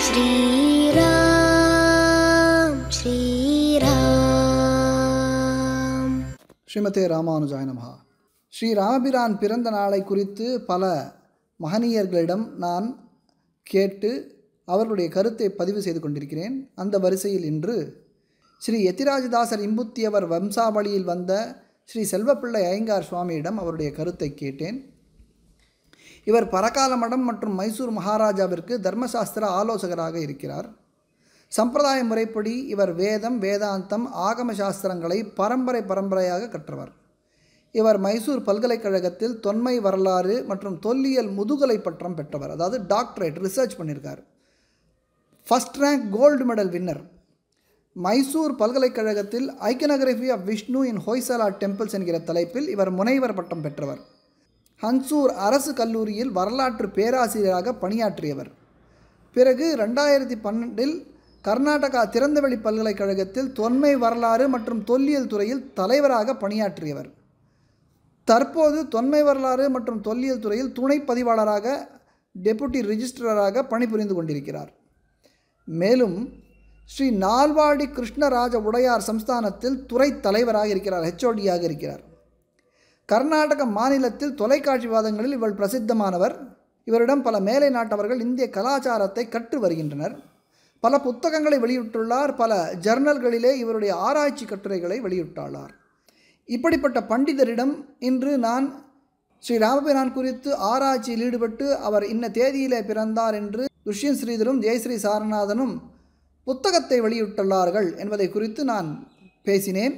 ஸ்ரீராம் ஸ்ரீராம். ஸ்ரீமதே ராமானுஜாய நமஹ. ஸ்ரீராமபிரான் பிறந்த நாளை குறித்து பல மகனீயர்களிடம் நான் கேட்டு அவர்களுடைய கருத்தை பதிவு செய்து கொண்டிருக்கிறேன். அந்த வரிசையில் இன்று ஸ்ரீ யதிராஜதாசர் இம்புத்தியவர் வம்சாவளியில் வந்த ஸ்ரீ செல்வப்பிள்ளை ஐயங்கார் சுவாமியிடம் அவருடைய கருத்தை கேட்டேன். இவர் பரகால மடம் மற்றும் மைசூர் மகாராஜாவிற்கு தர்மசாஸ்திர ஆலோசகராக இருக்கிறார். சம்பிரதாய முறைப்படி இவர் வேதம், வேதாந்தம், ஆகம சாஸ்திரங்களை பரம்பரையாக கற்றவர். இவர் மைசூர் பல்கலைக்கழகத்தில் தொன்மை வரலாறு மற்றும் தொல்லியல் முதுகலை பட்டம் பெற்றவர். அதாவது டாக்டரேட் ரிசர்ச் பண்ணியிருக்கார். First rank gold medal winner. Mysore பல்கலைக்கழகத்தில் iconography of Vishnu in Hoysala temples என்கிற தலைப்பில் இவர் முனைவர் பட்டம் பெற்றவர். ஹன்சூர் அரசு கல்லூரியில் வரலாற்று பேராசிரியராக பணியாற்றியவர். பிறகு 2012 கர்நாடகா திறந்தவெளி பல்கலைக்கழகத்தில் தொன்மை வரலாறு மற்றும் தொல்லியல் துறையில் தலைவராக பணியாற்றியவர். தற்போது தொன்மை வரலாறு மற்றும் தொல்லியல் துறையில் துணை பதிவாளராக டெபுட்டி ரிஜிஸ்ட்ராராக பணிபுரிந்து கொண்டிருக்கிறார். மேலும் ஸ்ரீ நால்வாடி கிருஷ்ணராஜ உடையார் சம்ஸ்தானத்தில் துறை தலைவராக இருக்கிறார், HODயாக இருக்கிறார். கர்நாடக மாநிலத்தில் தொலைக்காட்சி விவாதங்களில் இவர் பிரசித்தமானவர். இவரிடம் பல மேலை நாட்டவர்கள் இந்திய கலாச்சாரத்தை கற்று வருகின்றனர். பல புத்தகங்களை வெளியிட்டுள்ளார். பல ஜர்னல்களிலே இவருடைய ஆராய்ச்சி கட்டுரைகளை வெளியிட்டுள்ளார். இப்படிப்பட்ட பண்டிதரிடம் இன்று நான் ஸ்ரீ ராமபிரான் குறித்து ஆராய்ச்சியில் ஈடுபட்டு அவர் இன்ன தேதியிலே பிறந்தார் என்று துஷ்யந்த் ஸ்ரீதரும் ஜெயஸ்ரீ சாரநாதனும் புத்தகத்தை வெளியிட்டுள்ளார்கள் என்பதை குறித்து நான் பேசினேன்.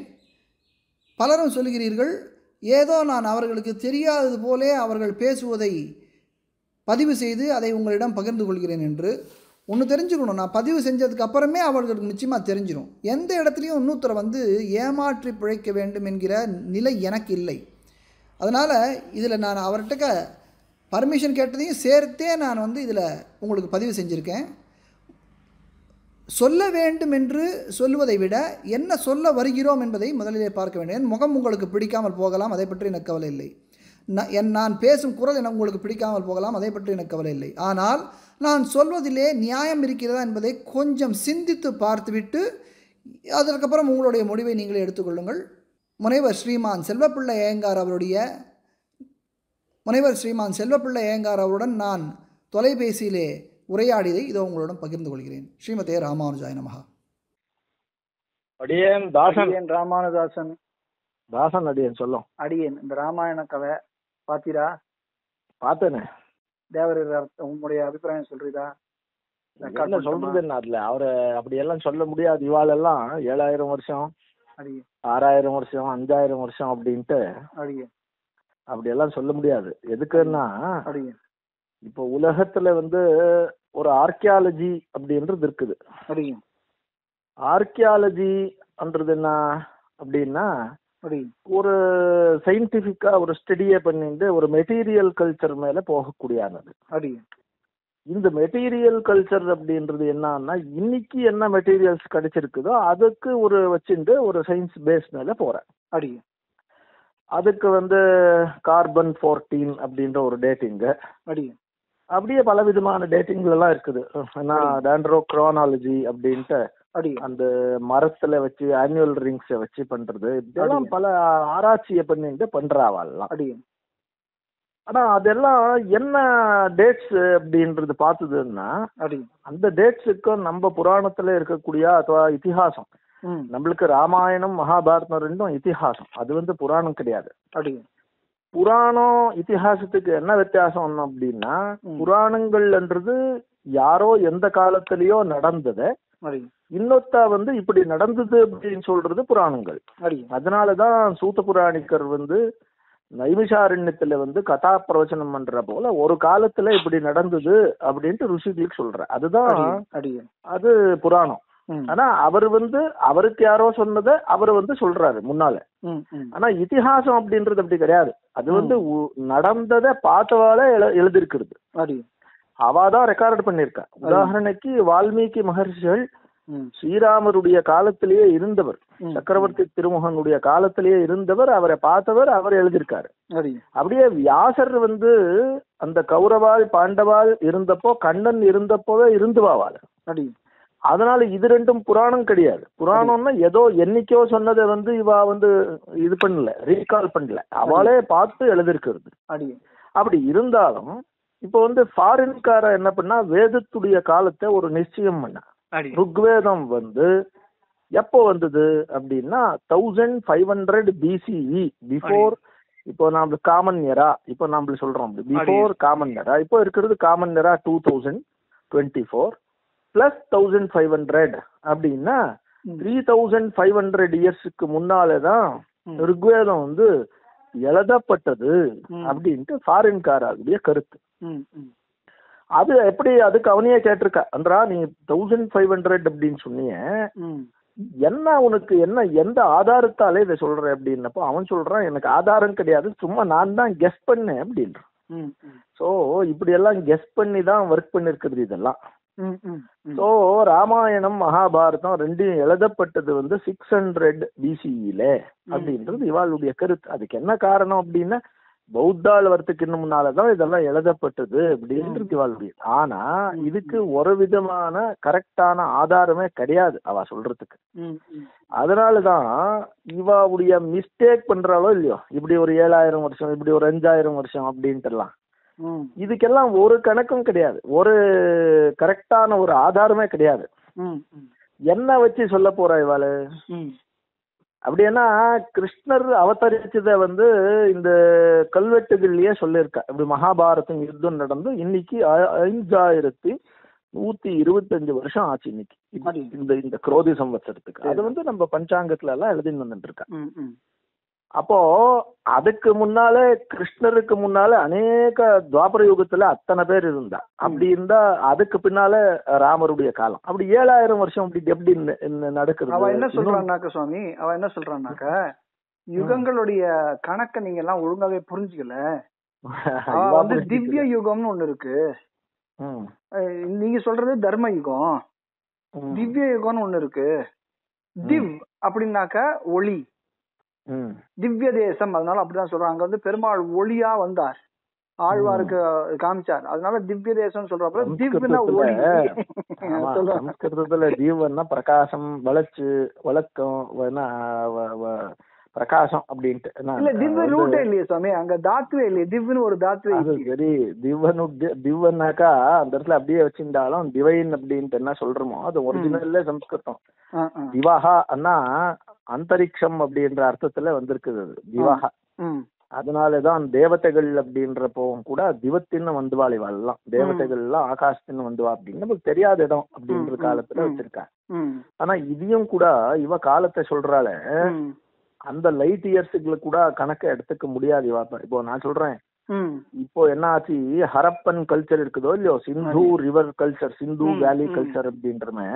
பலரும் சொல்கிறீர்கள், ஏதோ நான் அவர்களுக்கு தெரியாதது போலே அவர்கள் பேசுவதை பதிவு செய்து அதை உங்களிடம் பகிர்ந்து கொள்கிறேன் என்று. ஒன்று தெரிஞ்சுக்கணும், நான் பதிவு செஞ்சதுக்கு அப்புறமே அவர்களுக்கு நிச்சயமாக தெரிஞ்சிடும். எந்த இடத்துலையும் இன்னொருத்தரை ஏமாற்றி பிழைக்க வேண்டும் என்கிற நிலை எனக்கு இல்லை. அதனால் இதில் நான் அவர்கிட்ட பர்மிஷன் கேட்டதையும் சேர்த்தே நான் இதில் உங்களுக்கு பதிவு செஞ்சுருக்கேன். சொல்ல வேண்டும் என்று சொல்லுவதை விட என்ன சொல்ல வருகிறோம் என்பதை முதலிலே பார்க்க வேண்டும். என் முகம் உங்களுக்கு பிடிக்காமல் போகலாம், அதை பற்றி எனக்கு கவலை இல்லை. நான் பேசும் குரல் உங்களுக்கு பிடிக்காமல் போகலாம், அதை பற்றி எனக்கு கவலை இல்லை. ஆனால் நான் சொல்வதிலே நியாயம் இருக்கிறதா என்பதை கொஞ்சம் சிந்தித்து பார்த்துவிட்டு அதற்கப்புறம் உங்களுடைய முடிவை நீங்களே எடுத்துக்கொள்ளுங்கள். முனைவர் ஸ்ரீமான் செல்வப்பிள்ளை ஐயங்கார் அவருடன் நான் தொலைபேசியிலே உரையாடியதை இதோ உங்களுடன் பகிர்ந்து கொள்கிறேன். ஸ்ரீமதே ராமானுஜாய நமஹ. அடியேன் தாசன் ராமானுதாசன் தாசன் அடியேன் சொல்லும். அடியேன் இந்த ராமாயண கதை பாத்தீரா? பார்த்தேனே. தேவர் உங்களுடைய அபிப்பிராயம் சொல்றீதா? என்ன சொல்றது என்ன அதுல அவரை அப்படியெல்லாம் சொல்ல முடியாது. இவாளெல்லாம் 7000 வருஷம், 6000 வருஷம், 5000 வருஷம் அப்படின்ட்டு அப்படியெல்லாம் சொல்ல முடியாது. எதுக்குன்னா இப்போ உலகத்துல ஒரு ஆர்கியாலஜி அப்படின்றது இருக்குது. ஆர்கியாலஜின்றது என்ன அப்படின்னா ஒரு சயின்டிபிக்கா ஒரு ஸ்டடியை பண்ணிட்டு ஒரு மெட்டீரியல் கல்ச்சர் மேல போகக்கூடியானது. இந்த மெட்டீரியல் கல்ச்சர் அப்படின்றது என்னன்னா இன்னைக்கு என்ன மெட்டீரியல்ஸ் கிடைச்சிருக்குதோ அதுக்கு ஒரு வச்சுட்டு ஒரு சயின்ஸ் பேஸ் மேல போறேன். அதுக்கு கார்பன் 14 அப்படின்ற ஒரு டேட்டிங்கு, அப்படியே பல விதமான டேட்டிங்ல எல்லாம் இருக்குது. டென்ட்ரோக்ரோனாலஜி அப்படின்ட்டு அந்த மரத்துல வச்சு ஆனுவல் ரிங்ஸ வச்சு பண்றது, இதெல்லாம் பல ஆராய்ச்சியை பண்ணிட்டு பண்றாவெல்லாம். ஆனா அதெல்லாம் என்ன டேட்ஸ் அப்படின்றது பார்த்ததுன்னா அந்த டேட்ஸுக்கும் நம்ம புராணத்துல இருக்கக்கூடிய ಅಥವಾ இதிகாசம், நம்மளுக்கு ராமாயணம் மகாபாரதம் ரெண்டும் இதிகாசம், அது புராணம் கிடையாது. புராணம் இதிகாசத்துக்கு என்ன வித்தியாசம் அப்படின்னா புராணங்கள்ன்றது யாரோ எந்த காலத்திலயோ நடந்தது, இன்னொத்த இப்படி நடந்தது அப்படின்னு சொல்றது புராணங்கள். அதனாலதான் சூத புராணிக்கர் நைமிஷாரண்யத்துல கதா பிரவச்சனம் பண்ற போல ஒரு காலத்துல இப்படி நடந்தது அப்படின்ட்டு ருஷிகளுக்கு சொல்ற, அதுதான் அது புராணம். ஆனா அவர் அவருக்கு யாரோ சொன்னதை அவர் சொல்றாரு முன்னால. ஆனா இதிகாசம் அப்படின்றது அப்படி கிடையாது. அது நடந்ததை பார்த்தவால எழுதிருக்கிறது, அவாதான் ரெக்கார்ட் பண்ணிருக்கா. உதாரணக்கு வால்மீகி மகர்ஷிகள் ஸ்ரீராமருடைய காலத்திலேயே இருந்தவர், சக்கரவர்த்தி திருமுகனுடைய காலத்திலேயே இருந்தவர், அவரை பார்த்தவர், அவர் எழுதியிருக்காரு. அப்படியே வியாசர் அந்த கௌரவால் பாண்டவால் இருந்தப்போ கண்ணன் இருந்தப்போவே இருந்துவாவால அதனால இது ரெண்டும் புராணம் கிடையாது. புராணம்னா ஏதோ என்னைக்கோ சொன்னதை வந்து இவ வந்து இது பண்ணல, ரீகால் பண்ணல, அவளே பார்த்து எழுதிருக்கிறது. அப்படி இருந்தாலும் இப்ப வந்து ஃபாரின்கார என்ன பண்ணா, வேதத்துடைய காலத்தை ஒரு நிச்சயம் பண்ண. ருக்வேதம் வந்து எப்போ வந்தது அப்படின்னா 1500 BCE, பிஃபோர். இப்போ நம்ம காமன் எரா, இப்போ நம்ம சொல்றோம் பிஃபோர் காமன் எரா. இப்போ இருக்கிறது காமன் எரா 2024 பிளஸ் 1500 அப்படின்னா 3500 இயர்ஸுக்கு முன்னாலேதான் ருக்வேதம் வந்து எழுதப்பட்டது அப்படின்ட்டு ஃபாரின்காரர்களுடைய கருத்து. அது எப்படி, அதுக்கு அவனையே கேட்டிருக்கா, அன்றா நீ 1500 அப்படின்னு சொன்னீங்க, என்ன உனக்கு என்ன எந்த ஆதாரத்தாலே இதை சொல்ற அப்படின்னப்போ அவன் சொல்றான், எனக்கு ஆதாரம் கிடையாது, சும்மா நான் தான் கெஸ் பண்ணேன் அப்படின்றான். சோ இப்படி எல்லாம் கெஸ் பண்ணி தான் ஒர்க் பண்ணிருக்கிறது இதெல்லாம். சோ ராமாயணம் மகாபாரதம் ரெண்டும் எழுதப்பட்டது வந்து 600 BCEல அப்படின்றது இவாளுடைய கருத்து. அதுக்கு என்ன காரணம் அப்படின்னா, பௌத்தாள் வரத்துக்கு இன்னும் முன்னாலதான் இதெல்லாம் எழுதப்பட்டது அப்படின்றது இவாளுடைய. ஆனா இதுக்கு ஒரு விதமான கரெக்டான ஆதாரமே கிடையாது அவ சொல்றதுக்கு. அதனாலதான் இவாவுடைய மிஸ்டேக் பண்றாளோ இல்லையோ, இப்படி ஒரு 7000 வருஷம், இப்படி ஒரு 5000 வருஷம் அப்படின்ட்டு எல்லாம் இதுக்கெல்லாம் ஒரு கணக்கும் கிடையாது, ஒரு கரெக்டான ஒரு ஆதாரமே கிடையாது. என்ன வச்சு சொல்ல போறா இவாளு? அப்படின்னா கிருஷ்ணர் அவதரிச்சத வந்து இந்த கல்வெட்டுகள்லயே சொல்லியிருக்கா. இப்படி மகாபாரதம் யுத்தம் நடந்து இன்னைக்கு 5125 வருஷம் ஆச்சு இன்னைக்கு இந்த குரோதி சம்வத்சரத்துக்கு. அது வந்து நம்ம பஞ்சாங்கத்துல எல்லாம் எழுதின்னு வந்துட்டு இருக்கா. அப்போ அதுக்கு முன்னாலே கிருஷ்ணருக்கு முன்னால அநேக துவாபர யுகத்துல அத்தனை பேர் இருந்தா. அப்படி இருந்தா அதுக்கு பின்னால ராமருடைய காலம் அப்படி 7000 வருஷம் அப்படி எப்படி நடக்குது? அவ என்ன சொல்றான்னாக்க சுவாமி, அவ என்ன சொல்றான்னாக்க யுகங்களுடைய கணக்க நீங்க எல்லாம் ஒழுங்காவே புரிஞ்சுக்கல. வந்து திவ்ய யுகம்னு ஒண்ணு இருக்கு, நீங்க சொல்றது தர்ம யுகம். திவ்ய யுகம்னு ஒண்ணு இருக்கு. திவ் அப்படின்னாக்க ஒளி, திவ்ய தேசம், அதனால அப்படிதான் சொல்றாங்க. அங்க வந்து பெருமாள் ஒளியா வந்தார், ஆழ்வாருக்கு காமிச்சார், அதனால திவ்ய தேசம் சொல்றப்ப திவ்னா ஒளி. சம்ஸ்கிருதத்துல தீவன்னா பிரகாசம், வளர்ச்சி, வழக்கம், பிரகாசம் அப்படின்ட்டு. இல்ல திவ்ய ரூட்டே இல்லையே சுவாமி, அங்க தாத்துவே இல்லையே, திவ்னு ஒரு தாத்துவே. சரி, திவ்வன்னாக்கா அந்த இடத்துல அப்படியே வச்சிருந்தாலும் டிவைன் அப்படின்ட்டு என்ன சொல்றோமோ அது ஒரிஜினல்ல சம்ஸ்கிருதம். திவாகா அண்ணா அந்தரிக்ஷம் அப்படின்ற அர்த்தத்துல வந்திருக்குது திவாகா. அதனாலதான் தேவதைகள் அப்படின்றப்போ கூட திவத்தின்னு வந்துவாள் இவாள்லாம். தேவதைகள் எல்லாம் ஆகாசத்தின்னு வந்துவா அப்படின்னு நமக்கு தெரியாத இடம் அப்படின்ற காலத்துல வச்சிருக்கா. ஆனா இதையும் கூட இவ காலத்தை சொல்றாள, அந்த லைட் இயர்ஸுக்குள்ள கூட கணக்க எடுத்துக்க முடியாது இவா. இப்போ நான் சொல்றேன், இப்போ என்ன ஆச்சு, ஹரப்பன் கல்ச்சர் இருக்குதோ இல்லையோ, சிந்து ரிவர் கல்ச்சர், சிந்து வேலி கல்ச்சர் அப்படின்றமே,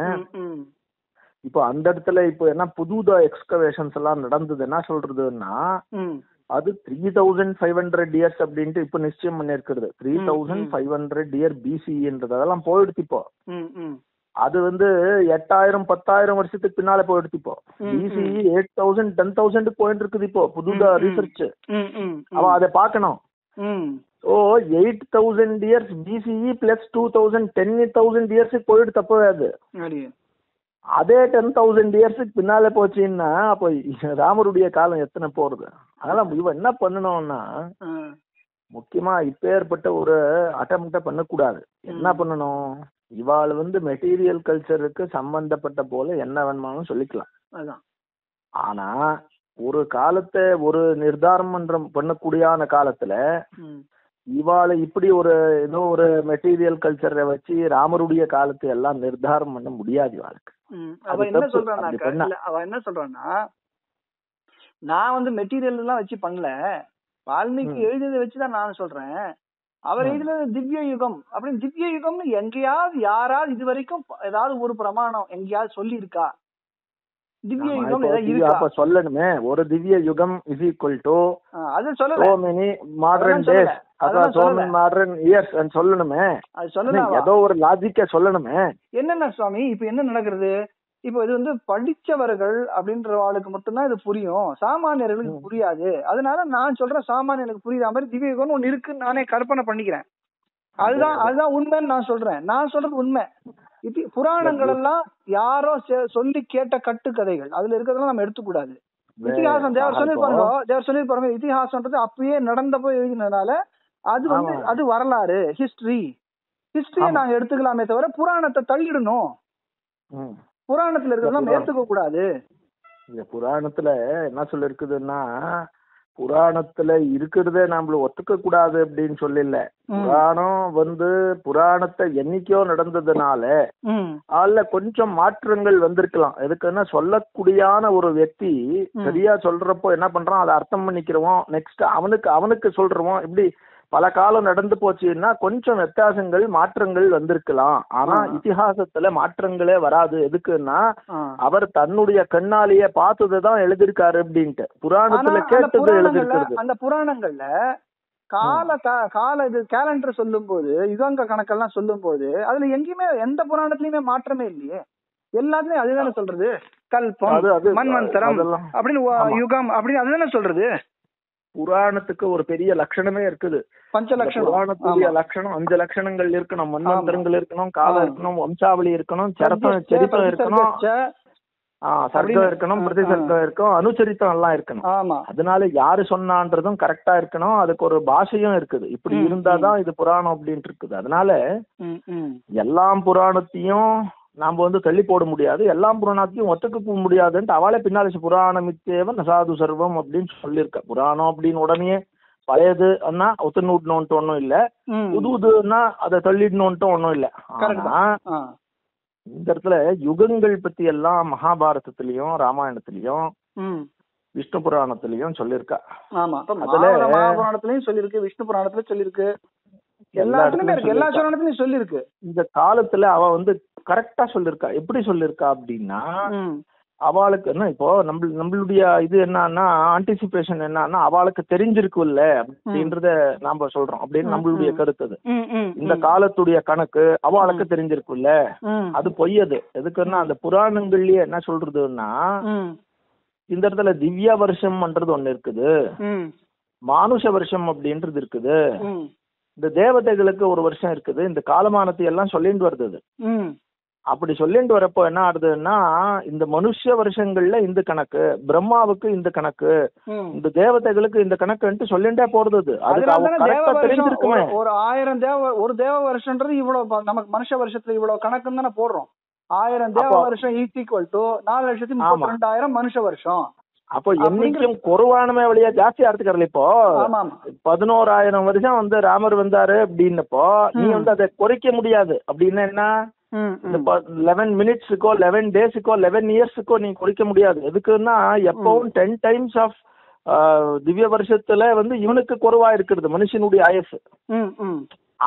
இப்போ அந்த இடத்துல இப்போ என்ன புதுதா எக்ஸ்கவேஷன்ஸ் எல்லாம் நடந்தது. என்ன சொல்றதுன்னா அது 3500 இயர்ஸ் அப்படின்ட்டு இப்ப நிச்சயம் பண்ணிருக்கிறது. 3500 இயர் BCEன்றது அதெல்லாம் போயிடுச்சு இப்போ. அது வந்து 8000 10,000 வருஷத்துக்கு பின்னால போயிடுச்சு இப்போ. BCE 8000 10,000 போயிட்டு இருக்குது இப்போ புதுதா ரிசர்ச். அவ அதை பாக்கணும். ஓ 8000 இயர்ஸ் BCE பிளஸ் 2000 10,000 இயர்ஸுக்கு போயிட்டு தப்பவே அது. அதே 10,000 இயர்ஸுக்கு பின்னால போச்சுன்னா அப்போ ராமருடைய காலம் எத்தனை போறது? அதெல்லாம் இவ என்ன பண்ணணும்னா, முக்கியமா இப்ப ஏற்பட்ட ஒரு அட்டம்ப்ட பண்ணக்கூடாது. என்ன பண்ணணும், இவாள் வந்து மெட்டீரியல் கல்ச்சருக்கு சம்பந்தப்பட்ட போல என்ன வேணுமானும் சொல்லிக்கலாம். ஆனா ஒரு காலத்தை ஒரு நிர்தாரம் பண்ணக்கூடிய காலத்துல இவாளை இப்படி ஒரு ஏதோ ஒரு மெட்டீரியல் கல்ச்சரை வச்சு ராமருடைய காலத்தை எல்லாம் நிர்தாரம் பண்ண முடியாது இவாளுக்கு. அவ என்ன சொல்றான்னா, நான் வந்து மெட்டீரியல் எல்லாம் வச்சு பண்ணல, வால்மீகி எழுதியதை வச்சுதான் நான் சொல்றேன். அவர் எழுதினது திவ்ய யுகம் அப்படின்னு. திவ்ய யுகம்னு எங்கேயாவது யாராவது இது வரைக்கும் ஏதாவது ஒரு பிரமாணம் எங்கேயாவது சொல்லி இருக்கா? திவ்ய யுகம் அப்ப சொல்லணுமே, ஒரு திவ்ய யுகம் இஸ் ஈக்குவல் டு அது சொல்லல, so many modern days, அதான் so many modern years ன்னு சொல்லணுமே. அது சொல்லலாம், ஏதோ ஒரு லாஜிக்க சொல்லணுமே. என்னன்னா சுவாமி இப்ப என்ன நடக்கிறது, இப்ப இது வந்து படிச்சவர்கள் அப்படின்ற ஆளுக்கு மட்டும்தான் இது புரியும், சாமானியர்களுக்கு புரியாது. அதனால நான் சொல்றேன், சாமானியர்களுக்கு புரியுற மாதிரி திவ்ய யுகம் ஒண்ணு இருக்குன்னு நானே கற்பனை பண்ணிக்கிறேன். அதுதான் உண்மைன்னு நான் சொல்றேன். நான் சொல்றது உண்மை. புராணங்கள் எல்லாம் யாரோ சொல்லி கேட்ட கட்டுக்கதைகள், அதுல இருக்கிறதெல்லாம் நம்ம எடுத்துக்கூடாது. இதிகாசம் தேவர் சொல்லிருப்பாங்க, இதிகாசம்ன்றது அப்பயே நடந்த போய் எழுதினதுனால அது வந்து அது வரலாறு, ஹிஸ்டரியை நாங்க எடுத்துக்கலாமே தவிர புராணத்தை தள்ளிடணும். புராணத்துல இருக்கிறதெல்லாம் ஏத்துக்க கூடாது. இந்த புராணத்துல என்ன சொல்ல இருக்குதுன்னா, புராணத்துல இருக்கிறதே நம்மள ஒத்துக்க கூடாது அப்படின்னு சொல்லல. புராணம் வந்து புராணத்தை என்னைக்கோ நடந்ததுனால அதுல கொஞ்சம் மாற்றங்கள் வந்திருக்கலாம். எதுக்குன்னா சொல்லக்கூடியான ஒரு వ్యక్తి சரியா சொல்றப்போ என்ன பண்றான், அதை அர்த்தம் பண்ணிக்கிறோம், நெக்ஸ்ட் அவனுக்கு சொல்றோம். இப்படி பல காலம் நடந்து போச்சுன்னா கொஞ்சம் வித்தியாசங்கள் மாற்றங்கள் வந்திருக்கலாம். ஆனா இதிகாசத்துல மாற்றங்களே வராது. எதுக்குன்னா அவர் தன்னுடைய கண்ணாலேயே பார்த்ததுதான் எழுதிருக்காரு அப்படின்ட்டு. புராணத்துல கேட்டது எழுதிருக்கிறது. அந்த புராணங்கள்ல கால இது கேலண்டர் சொல்லும் போது, யுகங்க கணக்கெல்லாம் சொல்லும் போது அதுல எங்கேயுமே எந்த புராணத்திலயுமே மாற்றமே இல்லையே. எல்லாத்துலயும் அதுதானே சொல்றது, கல்பம், மன்வந்தரம் அப்படின்னு, யுகம் அப்படின்னு அதுதானே சொல்றது. புராணத்துக்கு ஒரு பெரிய லட்சணமே இருக்குது. புராணத்துடைய லட்சணம் 5 லட்சணங்கள் இருக்கணும். மன்வந்தரங்கள் இருக்கணும், காலம் இருக்கணும், வம்சாவளி இருக்கணும், சரித்திரம் இருக்கணும், சர்க்கம் இருக்கணும், பிரதிசர்க்கம் இருக்கும், அனுசரித்தம் எல்லாம் இருக்கணும். அதனால யாரு சொன்னான்றதும் கரெக்டா இருக்கணும். அதுக்கு ஒரு பாஷையும் இருக்குது. இப்படி இருந்தாதான் இது புராணம் அப்படின்ட்டு இருக்குது. அதனால எல்லாம் புராணத்தையும் நாம வந்து தள்ளி போட முடியாது, எல்லாம் புராணத்தையும் ஒத்துக்க முடியாதுன்ட்டு அவளே பின்னால புராணம் இத்தேவன் சாது சர்வம் அப்படின்னு சொல்லியிருக்க. புராணம் அப்படின்னு உடனே பழையது அண்ணா ஒத்துணுட்டு ஒன்னும் இல்ல, புதுன்னா அதை தள்ளிடணும்ட்டு ஒன்னும் இல்ல. ஆனா இந்த இடத்துல யுகங்கள் பத்தி எல்லாம் மகாபாரதத்திலயும் ராமாயணத்திலயும் விஷ்ணு புராணத்திலயும் சொல்லியிருக்கா. மகாபுராணத்திலயும் சொல்லிருக்கு, விஷ்ணு புராணத்துல சொல்லிருக்கு, எல்லா புராணத்திலயும் சொல்லிருக்கு. இந்த காலத்துல அவ வந்து கரெக்டா சொல்லிருக்கா. எப்படி சொல்லிருக்கா அப்படின்னா, அவளுக்கு என்ன இப்போ நம்மளுடைய இது என்னன்னா ஆன்டிசிபேஷன் என்னன்னா, அவளுக்கு தெரிஞ்சிருக்குல்ல அப்படின்றத நாம சொல்றோம் அப்படின்னு நம்மளுடைய கருத்து. இந்த காலத்துடைய கணக்கு அவளுக்கு தெரிஞ்சிருக்குல்ல, அது பொய்யது. எதுக்குன்னா அந்த புராணங்கள்லயே என்ன சொல்றதுன்னா, இந்த இடத்துல திவ்ய வருஷம்ன்றது ஒண்ணு இருக்குது, மானுஷ வருஷம் அப்படின்றது இருக்குது, இந்த தேவதைகளுக்கு ஒரு வருஷம் இருக்குது, இந்த காலமானத்தை எல்லாம் சொல்லிட்டு வருது. அப்படி சொல்லிட்டு வரப்போ என்ன ஆகுதுன்னா, இந்த மனுஷ வருஷங்கள்ல இந்த கணக்கு, பிரம்மாவுக்கு இந்த கணக்கு, இந்த தேவதைகளுக்கு இந்த கணக்குன்ட்டு சொல்லிட்டே போறது. தெரிஞ்சிருக்குமே. ஒரு 1000 ஒரு தேவ வருஷம்ன்றது இவ்வளவு, நமக்கு மனுஷ வருஷத்துல இவ்வளவு கணக்குன்னு தானே போடுறோம். 1000 தேவ வருஷம் ஈக்குவல் டு 4,32,000 மனுஷ வருஷம். அப்போ என்னைக்கும் குறைவானமே வழியா ஜாஸ்தி ஆடுத்துக்கறல. இப்போ 11,000 வருஷம் வந்து ராமர் வந்தாரு அப்படின்னப்போ நீ வந்து அதை குறைக்க முடியாது. அப்படின்னா என்ன, 11 மினிட்ஸுக்கோ 11 டேஸுக்கோ 11 இயர்ஸுக்கோ நீ குறைக்க முடியாது. எதுக்குன்னா எப்பவும் 10 டைம்ஸ் ஆஃப் திவ்ய வருஷத்துல வந்து இவனுக்கு குறைவா இருக்கிறது மனுஷனுடைய ஆயுசு,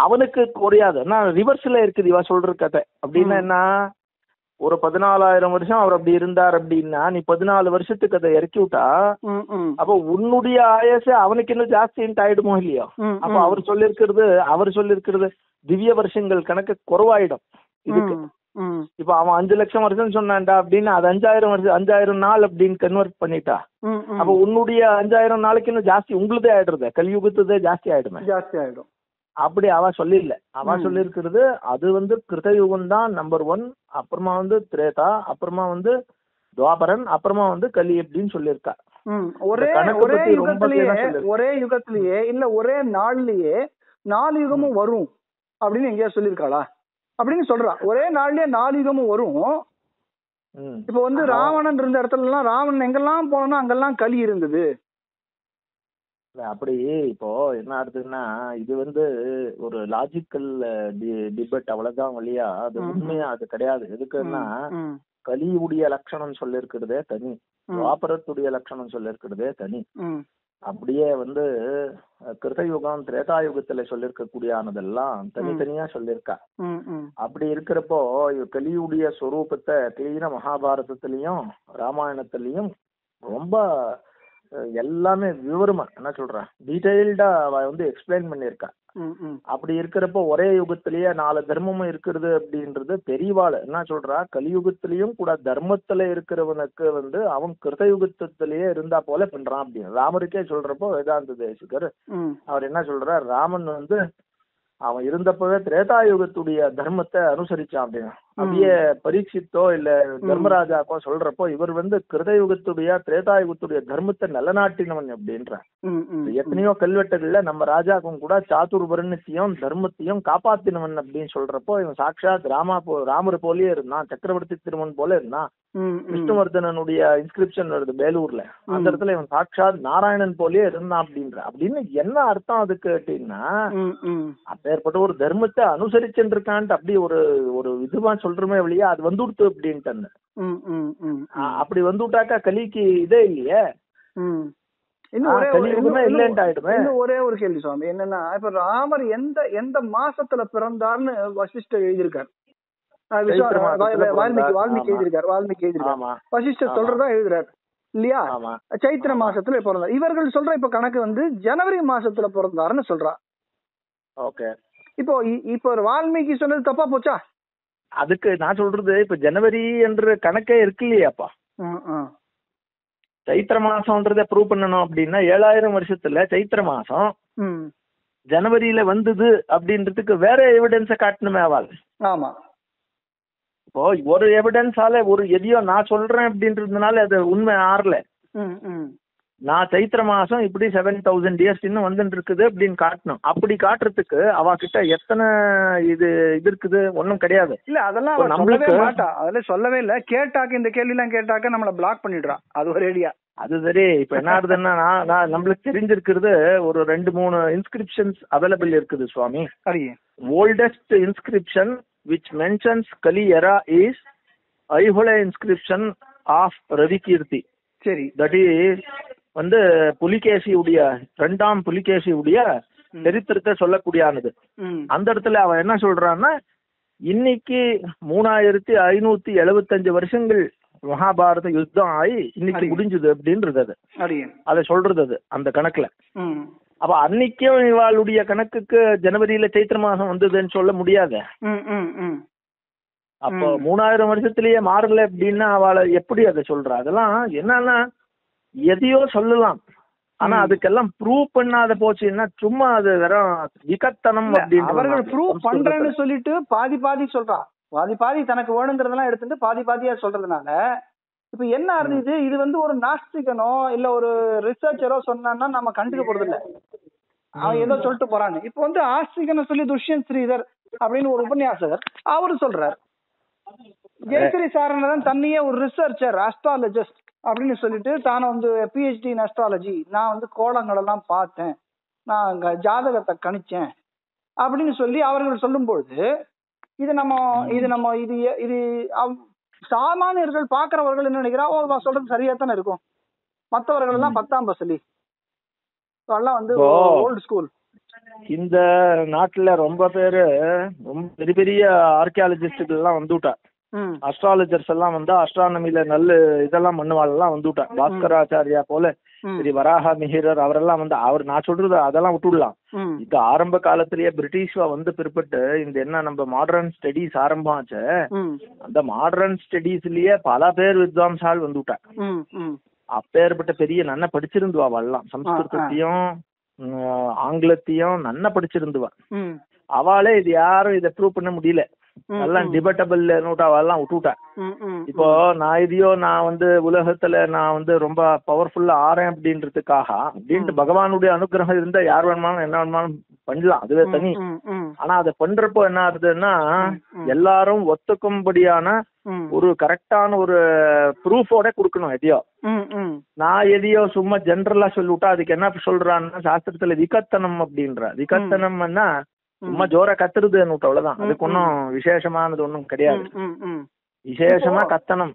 அவனுக்கு குறையாது. ரிவர்ஸ்ல இருக்குது இவ சொல்ற கதை. அப்படின்னா என்ன, ஒரு 14,000 வருஷம் அவர் அப்படி இருந்தார் அப்படின்னா நீ 14 வருஷத்துக்கு அதை இறக்கி விட்டா அப்ப உன்னுடைய ஆயுசு அவனுக்கு இன்னும் ஜாஸ்தின்ட்டு ஆயிடுமோ இல்லையோ. அப்ப அவர் சொல்லிருக்கிறது திவ்ய வருஷங்கள் கணக்கு குறைவாயிடும் இதுக்கு. இப்ப அவன் 5 லட்சம் வருஷம் சொன்னான்டா அப்படின்னா அது 5,000 வருஷம் 5,000 நாள் அப்படின்னு கன்வெர்ட் பண்ணிட்டா அப்ப உன்னுடைய 5,000 நாளைக்கு இன்னும் ஜாஸ்தி உங்களுதே ஆயிடுறது, கலியுகத்துதே ஜாஸ்தி ஆயிடும். அப்படி அவ சொல்லிடல. அவ சொல்லிருக்கிறது அது வந்து கிருதயுகம் தான் நம்பர் 1, அப்புறமா வந்து திரேதா, அப்புறமா வந்து துவாபரன், அப்புறமா வந்து கலி அப்படின்னு சொல்லியிருக்கா. ஒரே யுகத்திலேயே இல்ல ஒரே நாள்லயே 4 யுகமும் வரும் அப்படின்னு எங்கேயா சொல்லிருக்காளா அப்படின்னு சொல்றா. ஒரே நாள்லயே 4 யுகமும் வரும். இப்ப வந்து ராவணன் இருந்த இடத்துல எல்லாம், ராவணன் எங்கெல்லாம் போனோம்னா அங்கெல்லாம் கலி இருந்தது. அப்படி இப்போ என்ன ஆகுதுன்னா, இது வந்து ஒரு லாஜிக்கல் டிபேட் அவ்வளவுதான் வழியா, அது உண்மையா அது கிடையாது. எதுக்குன்னா கலியுடைய லட்சணம் சொல்லிருக்கிறதே தனி, துவாபரத்துடைய லட்சணம் சொல்லிருக்கிறதே தனி. அப்படியே வந்து கிருதயுகம் திரேதாயுகத்துல சொல்லிருக்க கூடியானதெல்லாம் தனித்தனியா சொல்லிருக்கா. அப்படி இருக்கிறப்போ கலியுடைய ஸ்வரூபத்தை கிளீன மகாபாரதத்திலயும் ராமாயணத்திலயும் ரொம்ப எல்லாமே விவரமா என்ன சொல்ற டீடைல்டா அவ வந்து எக்ஸ்பிளைன் பண்ணிருக்கா. அப்படி இருக்கிறப்போ ஒரே யுகத்திலேயே 4 தர்மமும் இருக்கிறது அப்படின்றது பெரியவாள் என்ன சொல்றா, கலியுகத்திலயும் கூட தர்மத்துல இருக்கிறவனுக்கு வந்து அவன் கிருதயுகத்திலேயே இருந்தா போல பண்றான் அப்படின்னு ராமருக்கே சொல்றப்போ வேதாந்த தேசிகர் அவர் என்ன சொல்றார், ராமன் வந்து அவன் இருந்தப்பவே திரேதாயுகத்துடைய தர்மத்தை அனுசரிச்சான் அப்படின்னா. அப்படியே பரீட்சித்தோ இல்ல தர்மராஜாக்கோ சொல்றப்போ இவர் வந்து கிருதயுகத்துடைய திரேதாயுகத்துடைய தர்மத்தை நிலநாட்டினவன் அப்படின்ற எத்தனையோ கல்வெட்டுகள்ல நம்ம ராஜாக்கும் கூட சாதுர்வர்ணத்தையும் தர்மத்தையும் காப்பாத்தினவன் அப்படின்னு சொல்றப்போ இவன் சாட்சாத் ராமர் போலயே இருந்தான், சக்கரவர்த்தி திருமன் போல இருந்தான். விஷ்ணுவர்தனனுடைய இன்ஸ்கிரிப்ஷன் வருது வேலூர்ல, அந்த இடத்துல இவன் சாட்சாத் நாராயணன் போலயே இருந்தான் அப்படின்னு என்ன அர்த்தம் அதுக்கு அப்படின்னா அப்பேற்பட்ட ஒரு தர்மத்தை அனுசரிச்சுட்டு இருக்கான்ட்டு அப்படி ஒரு இதுவா சொல்றமே வழியா அது வந்துடுத்து அப்படின்ட்டு. அப்படி வந்துட்டாக்கா கலிக்கு இதே இல்லையே, ஒரே ஒரு கேள்வி சுவாமி என்னன்னா, இப்ப ராமர் எந்த மாசத்துல பிறந்தார்னு வசிஷ்டர் எழுதியிருக்காரு, வால்மீகி எழுதியிருக்காரு, வசிஷ்டர் சொல்றதா எழுதுறாரு இல்லையா? சைத்திர மாசத்துல பிறந்தார். இவர்கள் சொல்ற இப்ப கணக்கு வந்து ஜனவரி மாசத்துல பிறந்தாருன்னு சொல்றா. இப்போ வால்மீகி சொன்னது தப்பா போச்சா? அதுக்கு நான் சொல்றது இப்ப ஜனவரி என்ற கணக்கே இருக்கு இல்லையாப்பா. சைத்திர மாசம்ன்றத ப்ரூவ் பண்ணணும் அப்படின்னா 7000 வருஷத்துல சைத்திர மாசம் ஜனவரியில வந்தது அப்படின்றதுக்கு வேற எவிடன்ஸ காட்டணுமே அவள். ஆமா, இப்போ ஒரு எவிடன்ஸால ஒரு எதையோ நான் சொல்றேன் அப்படின்றதுனால அது உண்மை ஆறல. நான் சைத்திர மாசம் இப்படி 7000 இயர்ஸ் இன்னும் வந்துட்டு இருக்குது அப்படின்னு காட்டணும். அப்படி காட்டுறதுக்கு அவ கிட்ட எத்தனை இது இருக்குது ஒன்னும் கிடையாது. இல்ல அதெல்லாம் நம்மளுக்கு அதெல்லாம் சொல்லவே இல்ல. கேட்டாக்க இந்த கேள்வி எல்லாம் கேட்டாக்க நம்மள பிளாக் பண்ணிடுறான். அது ஒரு ஐடியா. அது சரி. இப்ப என்ன ஆகுதுன்னா நான் நம்மளுக்கு தெரிஞ்சிருக்கிறது ஒரு 2-3 இன்ஸ்கிரிப்ஷன்ஸ் அவைலபிள் இருக்குது சுவாமி. Oldest inscription which mentions Kali era is Aihole inscription of Ravikirti. சரி. That is வந்து புலிகேசியுடைய 2ஆம் புலிகேசியுடைய சரித்திரத்தை சொல்லக்கூடியானது. அந்த இடத்துல அவன் என்ன சொல்றான்னா இன்னைக்கு 3575 வருஷங்கள் மகாபாரத யுத்தம் ஆகி இன்னைக்கு முடிஞ்சது அப்படின்றது அதை சொல்றது அது அந்த கணக்குல. அப்ப அன்னைக்கும் இவாளுடைய கணக்குக்கு ஜனவரியில சைத்திர மாசம் வந்ததுன்னு சொல்ல முடியாது. அப்போ 3000 வருஷத்திலேயே மாறல அப்படின்னா அவளை எப்படி அதை சொல்றா? அதெல்லாம் என்னன்னா எதையோ சொல்லலாம், ஆனா அதுக்கெல்லாம் ப்ரூவ் பண்ணாத போச்சுன்னா சும்மா அது வெறும் விகத்தனம் அப்படின்னு. அவர்கள் ப்ரூவ் பண்றேன்னு சொல்லிட்டு பாதி சொல்றா, பாதி தனக்கு வேணுங்கிறதெல்லாம் எடுத்துட்டு பாதியா சொல்றதுனால இப்ப என்ன ஆகுது? இது வந்து ஒரு நாஸ்திகனோ இல்ல ஒரு ரிசர்ச்சரோ சொன்னா நம்ம கண்டுக்க போறது இல்ல, அவன் ஏதோ சொல்லிட்டு போறான்னு. இப்ப வந்து ஆஸ்திகனை சொல்லி துஷ்யந்த் ஸ்ரீதர் அப்படின்னு ஒரு உபன்யாசகர் அவரு சொல்றாரு, ஜெயஸ்ரீ சாரன் தன்னையே ஒரு ரிசர்ச்சர் அஸ்ட்ராலஜிஸ்ட் அப்படின்னு சொல்லிட்டு தானே வந்து PhD இன் அஸ்ட்ராலஜி, நான் வந்து கோலங்கள் எல்லாம் பார்த்தேன், நான் ஜாதகத்தை கணிச்சேன் அப்படின்னு சொல்லி அவர்கள் சொல்லும் பொழுது இது சாமானியர்கள் பாக்குறவர்கள் என்ன நினைக்கிறா, ஓ சொல்றது சரியா தானே இருக்கும், மற்றவர்கள் எல்லாம் 10ஆம் பசலி அதெல்லாம் வந்து ஓல்ட் ஸ்கூல். இந்த நாட்டுல ரொம்ப பேரு ரொம்ப பெரிய பெரிய ஆர்கியாலஜிஸ்டுகள் எல்லாம் வந்துட்டா, அஸ்ட்ராலஜர்ஸ் எல்லாம் வந்து அஸ்ட்ரானமில நல்ல இதெல்லாம் பண்ணுவாள்லாம் வந்துட்டா. பாஸ்கராச்சாரியா போல சரி வராக மிஹிரர் அவரெல்லாம் வந்து நான் சொல்றது அதெல்லாம் விட்டுடலாம். இது ஆரம்ப காலத்திலேயே பிரிட்டிஷ்ல வந்து பிற்பட்டு இந்த என்ன நம்ம மாடர்ன் ஸ்டடீஸ் ஆரம்பம் ஆச்சு, அந்த மாடர்ன் ஸ்டடீஸ்லயே பல பேர் வித்வாம்சால் வந்துட்டா. அப்பேற்பட்ட பெரிய நன்ன படிச்சிருந்துவா அவள்லாம், சம்ஸ்கிருதத்தையும் ஆங்கிலத்தையும் நன்ன படிச்சிருந்துவா. அவளே இது யாரும் இதை ப்ரூவ் பண்ண முடியல, எல்லாம் டிபேட்டபிள் அவெல்லாம் விட்டுட்டா. இப்போ நான் வந்து உலகத்துல நான் வந்து ரொம்ப பவர்ஃபுல்லா ஆறேன் அப்படின்றதுக்காக அப்படின்ட்டு பகவானுடைய அனுகிரகம் இருந்தா யார் வேணுமாலும் என்ன வேணுமாலும் பண்ணலாம், அதுவே தனி. ஆனா அதை பண்றப்போ என்ன ஆகுதுன்னா எல்லாரும் ஒத்துக்கும்படியான ஒரு கரெக்டான ஒரு ப்ரூஃபோட கொடுக்கணும். எதையோ நான் எதையோ சும்மா ஜெனரலா சொல்லிவிட்டா அதுக்கு என்ன சொல்றான்னா சாஸ்திரத்துல விகத்தனம் அப்படின்ற. விகத்தனம்னா சும்மா ஜோர கத்துறதுன்னு அவ்வளவுதான், அதுக்கு ஒன்னும் விசேஷமானது ஒன்னும் கிடையாது. விசேஷமா கத்தனம்.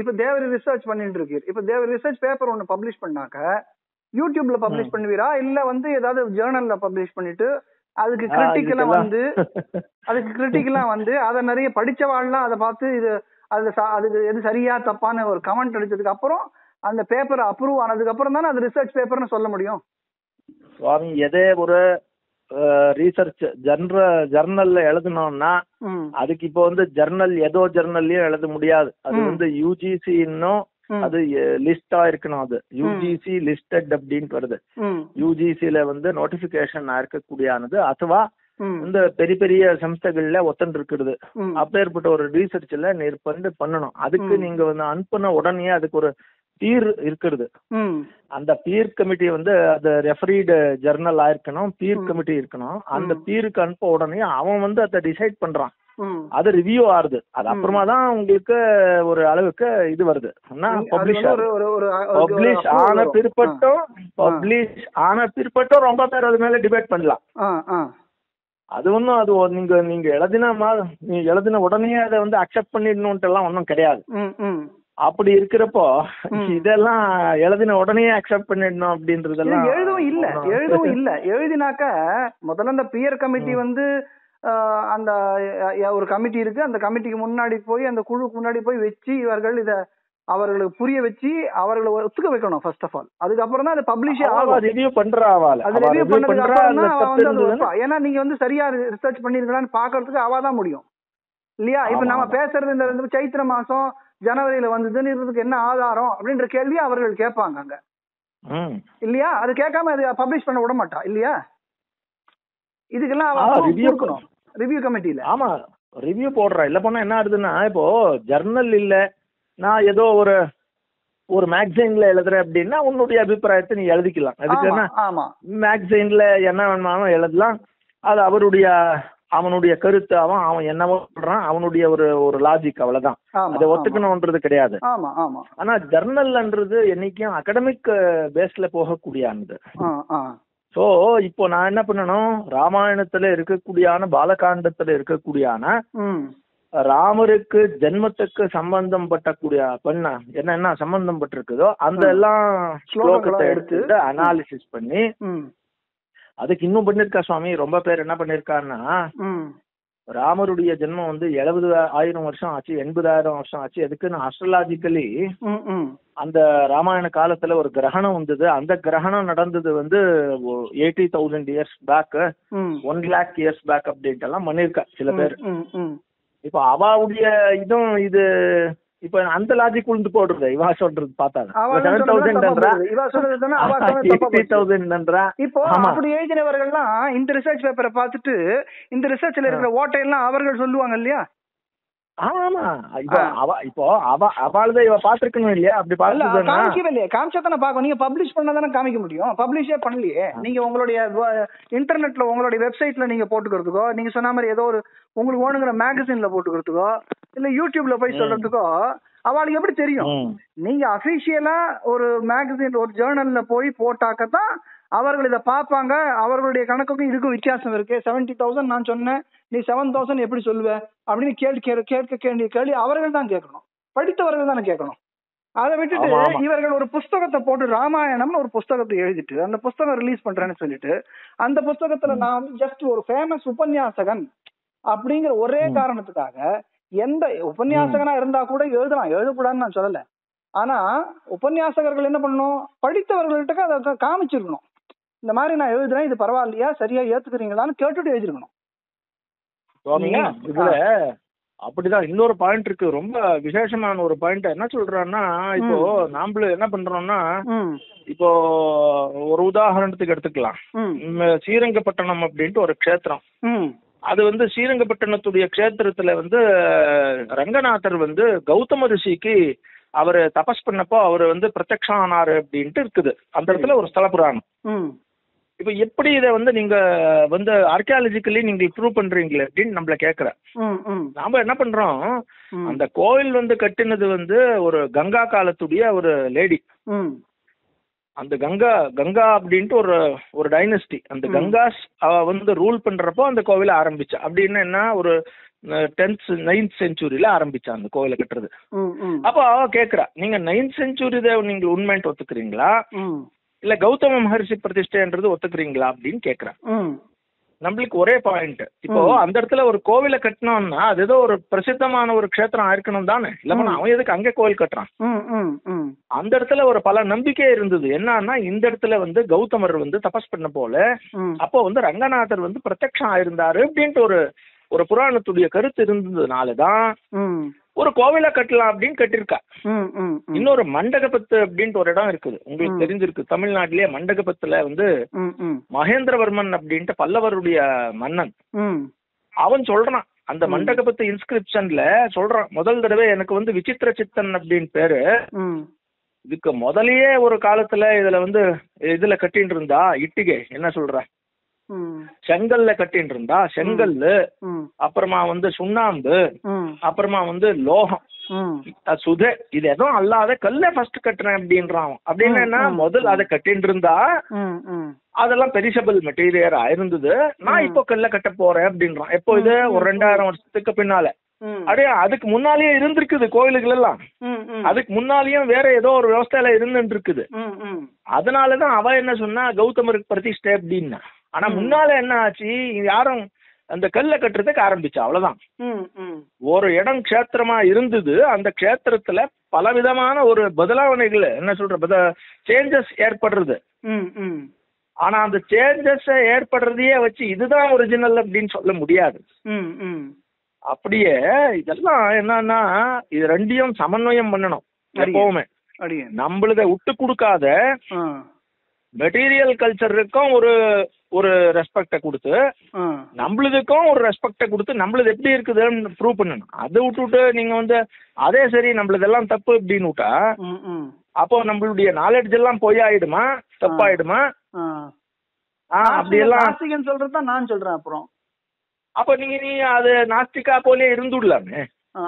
இப்ப தேவரி ரிசர்ச் பண்ணிட்டு இருக்கு. இப்ப தேவரி ரிசர்ச் பேப்பர் ஒண்ணு பப்ளிஷ் பண்ணாக்க யூடியூப்ல பப்ளிஷ் பண்ணுவீரா இல்ல வந்து ஏதாவது ஜேர்னல்ல பப்ளிஷ் பண்ணிட்டு அதுக்கு கிரிட்டிக்கலா வந்து அதை நிறைய படிச்சவாள்லாம் அதை பார்த்து இது அதுக்கு எது சரியா தப்பான ஒரு கமெண்ட் அடிச்சதுக்கு அப்புறம் அந்த பேப்பர் அப்ரூவ் ஆனதுக்கு அப்புறம் தானே அது ரிசர்ச் பேப்பர்னு சொல்ல முடியும்? சுவாமி எதே ஒரு ரீசர்ச் ஜர்னல்ல எழுதணும்னா அதுக்கு இப்போ வந்து ஜர்னல் ஏதோ ஜர்னல்லயும் எழுத முடியாது. அது வந்து UGC இன்னும் அது லிஸ்டா இருக்கணும். அது UGC லிஸ்டட் அப்படின்ட்டு வருது. UGCல வந்து நோட்டிபிகேஷன் இருக்கக்கூடியானது அதுவா இந்த பெரிய பெரிய சம்ஸ்தைகள்ல ஒத்தன் இருக்கிறது. அப்பேற்பட்ட ஒரு ரீசர்ச்ல பண்ணணும். அதுக்கு நீங்க வந்து அனுப்புன உடனே அதுக்கு ஒரு பீர் இருக்கிறது. அந்த பீர் கமிட்டி வந்து அது ரெஃபரீடு ஜர்னல் ஆயிருக்கணும், பீர் கமிட்டி இருக்கணும். அந்த பீருக்கு அனுப்ப உடனே அவன் வந்து அதை டிசைட் பண்றான், அது ரிவ்யூ ஆறுது. அது அப்புறமா தான் உங்களுக்கு ஒரு அளவுக்கு இது வருது. பப்ளிஷ் ஆன பிற்பட்டும் ரொம்ப பேர் அது மேல டிபேட் பண்ணலாம். அது ஒன்றும் அது நீங்க எழுதின உடனே அதை வந்து அக்செப்ட் பண்ணிடணும்ட்டு எல்லாம் ஒன்றும் கிடையாது. அப்படி இருக்கிறப்போ இதெல்லாம் எழுதின உடனே அக்செப்ட் பண்ணிடணும் அப்படின்றதெல்லாம் எழுதவும் இல்ல. எழுதினாக்க முதல்ல அந்த பியர் கமிட்டி வந்து அந்த ஒரு கமிட்டி இருக்கு, அந்த கமிட்டிக்கு முன்னாடி போய் அந்த குழுக்கு முன்னாடி போய் வச்சு இவர்கள் இத அவர்களுக்கு புரிய வச்சு அவர்களை ஒத்துக்க வைக்கணும் ஃபர்ஸ்ட் ஆஃப் ஆல். அதுக்கப்புறம் தான் அது பப்ளிஷ் ரிவ்யூ பண்றாவால. அது ரிவ்யூ பண்ணதுக்கு அப்புறம் தான் ஏன்னா நீங்க வந்து சரியா ரிசர்ச் பண்ணிருக்கலாம்னு பாக்குறதுக்கு அவதான் முடியும் இல்லையா? இப்ப நம்ம பேசுறது இந்த சைத்திர மாசம் ஜனவரியில வந்ததுன்னு என்ன ஆதாரம் அப்படின்ற கேள்வி அவர்கள் கேட்பாங்க அங்க இல்லையா? அது கேட்காம அது பப்ளிஷ் பண்ண விட மாட்டா இல்லையா? இதுக்கெல்லாம் ரிவ்யூ கமிட்டில ஆமா ரிவ்யூ போடுறா. இல்ல போனா என்ன ஆகுதுன்னா, இப்போ ஜர்னல் இல்ல, நான் ஏதோ ஒரு மேகசைன்ல எழுதுறேன் அப்படின்னா உன்னுடைய அபிப்பிராயத்தை நீ எழுதிக்கலாம். அதுக்கு என்ன மேகசைன்ல என்ன வேணுமாலும் எழுதலாம். அது அவனுடைய கருத்து, அவன் என்னவோ சொல்றான், அவனுடைய ஒரு லாஜிக், அவ்வளவுதான். அதை ஒத்துக்கணும்ன்றது கிடையாது. ஆனா ஜர்னல்ன்றது என்னைக்கும் அகடமிக் பேஸ்ல போகக்கூடியானது. சோ இப்போ நான் என்ன பண்ணணும், ராமாயணத்துல இருக்கக்கூடியான பாலகாண்டத்துல இருக்கக்கூடியான ராமருக்கு ஜென்மத்துக்கு சம்பந்தம் பட்டக்கூடிய என்ன சம்பந்தம் பட்டிருக்குதோ அந்த எல்லாம் ஸ்லோகத்தை எடுத்து அனாலிசிஸ் பண்ணி அதுக்கு இன்னும் பண்ணிருக்கா சுவாமி. ரொம்ப பேர் என்ன பண்ணிருக்காருன்னா, ராமருடைய ஜென்மம் வந்து 70,000 வருஷம் ஆச்சு, 80,000 வருஷம் ஆச்சு. எதுக்குன்னு அஸ்ட்ராலஜிக்கலி அந்த ராமாயண காலத்துல ஒரு கிரகணம் வந்தது. அந்த கிரகணம் நடந்தது வந்து 80,000 years back, 1 lakh years back அப்படின்ட்டு எல்லாம் பண்ணிருக்கா சில பேர். இப்ப அவாவுடைய இது இப்ப அந்த லாஜிக் உழுந்து போடுறது இவா சொல்றது பார்த்தாங்க. 7,000 இப்போ அப்படி எழுதினவர்கள்லாம் இந்த ரிசர்ச் பேப்பரை பார்த்துட்டு இந்த ரிசர்ச்ல இருக்கிற ஓட்டையெல்லாம் அவர்கள் சொல்லுவாங்க இல்லையா? ஆமா இப்போ அவள்தான் இவ பாத்துருக்கணும் இல்லையா? அப்படி காமிக்கவே இல்லையா? காமிச்சாதானே பாக்கணும். நீங்க பப்ளிஷ் பண்ணாதானே காமிக்க முடியும். பப்ளிஷே பண்ணலையே. நீங்க உங்களுடைய இன்டர்நெட்ல உங்களுடைய வெப்சைட்ல நீங்க போட்டுக்கிறதுக்கோ, நீங்க சொன்ன மாதிரி ஏதோ ஒரு உங்களுக்கு வேணுங்கிற மேகசின்ல போட்டுக்கிறதுக்கோ, இல்ல யூடியூப்ல போய் சொல்றதுக்கோ அவளுக்கு எப்படி தெரியும்? நீங்க அபிஷியலா ஒரு மேகசின் ஒரு ஜேர்னல்ல போய் போட்டாக்கத்தான் அவர்கள் இதை பார்ப்பாங்க. அவர்களுடைய கணக்குக்கும் இதுக்கும் வித்தியாசம் இருக்கு. 70,000 நான் சொன்னேன், நீ 7,000 எப்படி சொல்லுவ அப்படின்னு கேட்க கேள்வி அவர்கள் தான் கேட்கணும். படித்தவர்கள் தானே கேட்கணும். அதை விட்டுட்டு இவர்கள் ஒரு புஸ்தகத்தை போட்டு ராமாயணம்னு ஒரு புஸ்தகத்தை எழுதிட்டு அந்த புஸ்தகம் ரிலீஸ் பண்றேன்னு சொல்லிட்டு அந்த புஸ்தகத்துல நான் ஜஸ்ட் ஒரு ஃபேமஸ் உபன்யாசகன் அப்படிங்கிற ஒரே காரணத்துக்காக, எந்த உபன்யாசகனா இருந்தா கூட எழுதலாம், எழுதக்கூடாதுன்னு நான் சொல்லல. ஆனா உபன்யாசகர்கள் என்ன பண்ணணும், படித்தவர்கள்ட்ட அதை காமிச்சிருக்கணும். இந்த மாதிரி நான் எழுதுறேன், இது பரவாயில்லையா, சரியா ஏத்துக்கிறீங்களான்னு கேட்டுட்டு எழுதிருக்கணும். இதுல அப்படிதான் இன்னொரு பாயிண்ட் இருக்கு, ரொம்ப விசேஷமான ஒரு பாயிண்ட். என்ன சொல்றான்னா, இப்போ நாமள என்ன பண்றோம்னா, இப்போ ஒரு உதாரணத்துக்கு எடுத்துக்கலாம். ஸ்ரீரங்கப்பட்டணம் அப்படின்ட்டு ஒரு க்ஷேத்திரம். அது வந்து ஸ்ரீரங்கப்பட்டணத்துடைய க்ஷேத்திரத்துல வந்து ரங்கநாதர் வந்து கௌதம ரிஷிக்கு அவரு தபஸ் பண்ணப்போ அவரு வந்து பிரத்யக்ஷம் ஆனாரு அப்படின்ட்டு இருக்குது. அந்த இடத்துல ஒரு ஸ்தல புராணம். இப்ப எப்படி இதை வந்து நீங்க வந்து ஆர்கியாலஜிக்கலி நீங்க ப்ரூவ் பண்றீங்களே அப்படின்னு நம்மள கேக்குற. நாம என்ன பண்றோம், அந்த கோவில் வந்து கட்டினது வந்து ஒரு கங்கா காலத்துடைய ஒரு லேடி. அந்த கங்கா அப்படின்ட்டு ஒரு டைனஸ்டி. அந்த கங்காஸ் வந்து ரூல் பண்றப்போ அந்த கோவில ஆரம்பிச்சா. அப்படின்னு என்ன, ஒரு 10th 9th செஞ்சுரியில ஆரம்பிச்சா அந்த கோவிலை கட்டுறது. அப்போ அவ கேக்குறா, நீங்க 9th செஞ்சுரி நீங்க உண்மைன்னு ஒத்துக்கிறீங்களா, இல்ல கௌதம மகர்ஷி பிரதிஷ்டைன்றது ஒத்துக்கிறீங்களா அப்படின்னு கேக்குறா. நம்மளுக்கு ஒரே பாயிண்ட். இப்போ அந்த இடத்துல ஒரு கோவிலை கட்டணும்னா அது ஏதோ ஒரு பிரசித்தமான ஒரு க்ஷேத்திரம் இருக்கணும் தானே, இல்ல அவன் எதுக்கு அங்கே கோவில் கட்டுறான்? அந்த இடத்துல ஒரு பல நம்பிக்கை இருந்தது. என்னன்னா, இந்த இடத்துல வந்து கௌதமர் வந்து தபஸ் பண்ண போல அப்போ வந்து ரங்கநாதர் வந்து பிரத்யக்ஷம் ஆயிருந்தாரு அப்படின்ட்டு ஒரு புராணத்துடைய கருத்து இருந்ததுனாலதான் ஒரு கோவில கட்டலாம் அப்படின்னு கட்டிருக்கா. இன்னொரு மண்டகபத்து அப்படின்ட்டு ஒரு இடம் இருக்குது, உங்களுக்கு தெரிஞ்சிருக்கு. தமிழ்நாட்டிலேயே மண்டகபத்துல வந்து மகேந்திரவர்மன் அப்படின்ட்டு பல்லவருடைய மன்னன் அவன் சொல்றான். அந்த மண்டகபத்து இன்ஸ்கிரிப்ஷன்ல சொல்றான், முதல் தடவை எனக்கு வந்து விசித்திர சித்தன் அப்படின்னு பேரு. இதுக்கு முதலையே ஒரு காலத்துல இதுல வந்து இதுல கட்டின்னு இருந்தா இட்டிகை என்ன சொல்ற செங்கல்ல கட்டின்னு இருந்தா செங்கல், அப்புறமா வந்து சுண்ணாம்பு, அப்புறமா வந்து லோகம், சுதை, இது எதுவும் அல்லாத கல்ல ஃபர்ஸ்ட் கட்டுறேன் அப்படின்றான். அப்படின்னா முதல் அதை கட்டின்னு இருந்தா அதெல்லாம் பெரிசபிள் மெட்டீரியல் ஆயிருந்தது, நான் இப்போ கல்ல கட்ட போறேன் அப்படின்றான். எப்போ இது ஒரு 2000 வருஷத்துக்கு பின்னால. அப்படியே அதுக்கு முன்னாலேயே இருந்திருக்குது கோயிலுகள் எல்லாம், அதுக்கு முன்னாலேயும் வேற ஏதோ ஒரு விவசாயில இருந்துட்டு இருக்குது. அதனாலதான் அவ என்ன சொன்னா கௌதமருக்கு பிரதிஷ்டை அப்படின்னா. ஆனா முன்னால என்ன ஆச்சு, யாரும் அந்த கல்ல கட்டுறதுக்கு ஆரம்பிச்சா, அவ்வளவுதான். ஒரு இடம் க்ஷேத்திரமா இருந்தது, அந்த க்ஷேத்திரத்துல பலவிதமான ஒரு பதலாவணைகள் என்ன சொல்ற சேஞ்சஸ் ஏற்படுறது. ஆனா அந்த சேஞ்சஸ் ஏற்படுறதையே வச்சு இதுதான் ஒரிஜினல் அப்படின்னு சொல்ல முடியாது. அப்படியே இதெல்லாம் என்னன்னா இது ரெண்டையும் சமன்வயம் பண்ணணும் எப்பவுமே. நம்மளத விட்டு கொடுக்காத மெட்டீரியல் கல்ச்சருக்கும் ஒரு ஒரு ரெஸ்பெக்ட கொடுத்து நம்மளுக்கும் ஒரு ரெஸ்பெக்ட கொடுத்து நம்மளது எப்படி இருக்குதுன்னு ப்ரூவ் பண்ணணும். அதை விட்டுட்டு நீங்க வந்து அதே சரி நம்மளதெல்லாம் தப்பு அப்படின்னு விட்டா அப்போ நம்மளுடைய நாலேஜ் எல்லாம் பொய் ஆயிடுமா, தப்பாயிடுமா? அப்படி எல்லாம் சொல்றதுதான் நான் சொல்றேன். அப்புறம் அப்ப நீ அது நாஸ்திகா போலே இருந்துடலாமே.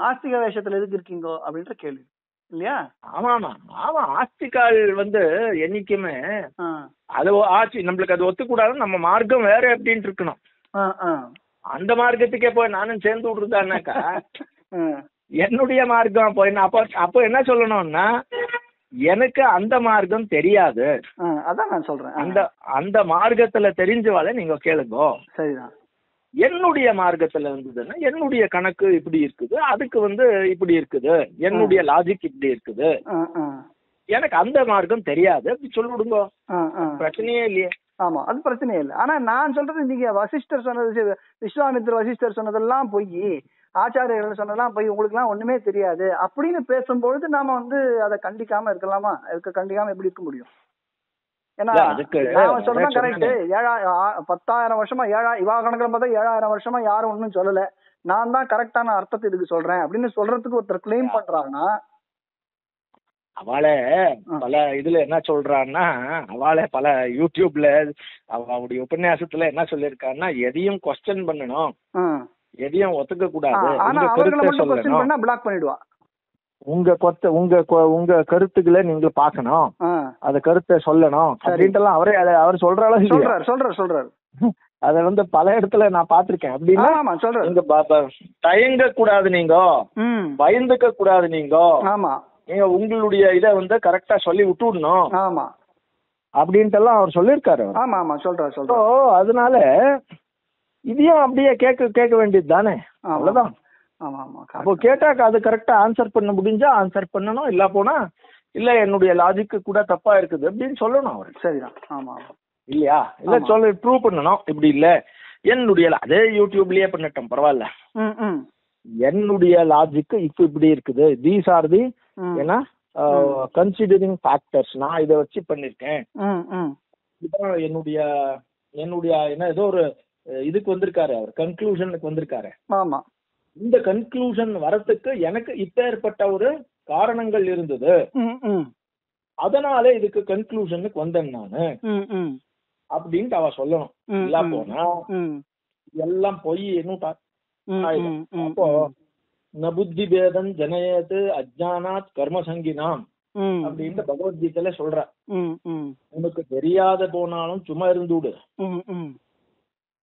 ஆஸ்திக வேஷத்துல எதுக்கு இருக்கீங்க அப்படின்ற கேள்வி இல்லையா? ஆமா ஆமா ஆமா ஆஸ்திகால் வந்து என்னைக்குமே அது ஆச்சு, நம்மளுக்கு அது ஒத்துக்கூடாது, நம்ம மார்க்கம் வேற எப்படின்னு இருக்கணும். அந்த மார்க்கத்துக்கே போய் நானும் சேர்ந்து விட்டுருந்தானாக்கா என்னுடைய மார்க்கம் போய் அப்போ என்ன சொல்லணும்னா எனக்கு அந்த மார்க்கம் தெரியாது, அதான் நான் சொல்றேன். அந்த மார்க்கத்துல தெரிஞ்சவாள நீங்க கேளுங்க. சரிதான். என்னுடைய மார்க்கத்துல இருந்ததுன்னா என்னுடைய கணக்கு இப்படி இருக்குது, அதுக்கு வந்து இப்படி இருக்குது, என்னுடைய லாஜிக் இப்படி இருக்குது, எனக்கு அந்த மார்க்கம் தெரியாது அப்படி சொல்லிவிடுங்க, பிரச்சனையே இல்லையே. ஆமா அது பிரச்சனையே இல்லை. ஆனா நான் சொல்றது நீங்க வசிஷ்டர் சொன்னது, விஸ்வாமித்திர வசிஷ்டர் சொன்னதெல்லாம் போய், ஆச்சாரியர்கள் சொன்னதெல்லாம் போய், உங்களுக்கு எல்லாம் ஒண்ணுமே தெரியாது அப்படின்னு பேசும்பொழுது நாம வந்து அதை கண்டிக்காம இருக்கலாமா? கண்டிக்காம எப்படி இருக்க முடியும்? ஏன்னா நான் சொல்றேன் கரெக்ட். 10,000 வருஷமா இவா கணக்குல பார்த்தா 7,000 வருஷமா யாரும் ஒன்னும் சொல்லல, நான் தான் கரெக்டான அர்த்தத்தை இதுக்கு சொல்றேன் அப்படின்னு சொல்றதுக்கு ஒருத்தர் கிளைம் பண்றாங்கன்னா அவளை பல இதுல என்ன சொல்றான்னா, அவளை பல யூடியூப்ல அவளுடைய உபன்யாசத்துல என்ன சொல்லிருக்கான்னா, எதையும் கொஸ்டின் பண்ணணும், எதையும் ஒத்துக்க கூடாது, பிளாக் பண்ணிடுவா. உங்க கருத்துக்களை நீங்க பாக்கணும், அத கருத்தை சொல்லணும் அப்படின்ட்டு எல்லாம் அவர் சொல்ற அளவு சொல்றாரு. அத வந்து பல இடத்துல நான் பாத்திருக்கேன். அப்படின்னா நீங்க தயங்க கூடாது, நீங்க பயந்துக்க கூடாது, நீங்க நீங்க உங்களுடைய இத வந்து கரெக்டா சொல்லி விட்டுடணும் அப்படின்ட்டு எல்லாம் அவர் சொல்லிருக்காரு. அதனால இதையும் அப்படியே கேட்க வேண்டியது தானே, அவ்வளவுதான். அப்போ கேட்டாக்க அது கரெக்டா ஆன்சர் பண்ண முடிஞ்சா ஆன்சர் பண்ணணும், இல்ல போனா இல்ல என்னுடைய லாஜிக்கு கூட தப்பா இருக்குது அப்படின்னு சொல்லணும் அவரு. சரிதான். ஆமா இல்லையா? இல்ல சொல்ல ப்ரூவ் பண்ணணும், இப்படி இல்ல என்னுடைய அதே யூடியூப்லயே பண்ணட்டும் பரவாயில்ல, என்னுடைய லாஜிக்கு இப்படி இருக்குது, தீஸ் ஆர் தி ஏன்னா கன்சிடரிங் ஃபேக்டர்ஸ், நான் இதை வச்சு பண்ணிருக்கேன், இதுதான் என்னுடைய என்ன ஏதோ ஒரு இதுக்கு வந்திருக்காரு அவர், கன்க்ளூஷனுக்கு வந்திருக்காரு. ஆமா, இந்த கன்க்ளூஷன் வரத்துக்கு எனக்கு இப்பேற்பட்ட ஒரு காரணங்கள் இருந்தது, அதனால இதுக்கு கன்க்ளூஷனுக்கு வந்தேன் நானு அப்படின்ட்டு அவ சொல்லணும். இல்ல போனா எல்லாம் போய் என்ன அப்போ ந புத்தி பேதம் ஜனயத்து அஜ்ஞானாத் கர்ம சங்கினாம் அப்படின்ட்டு பகவத்கீதையில சொல்ற. உனக்கு தெரியாத போனாலும் சும்மா இருந்துடு,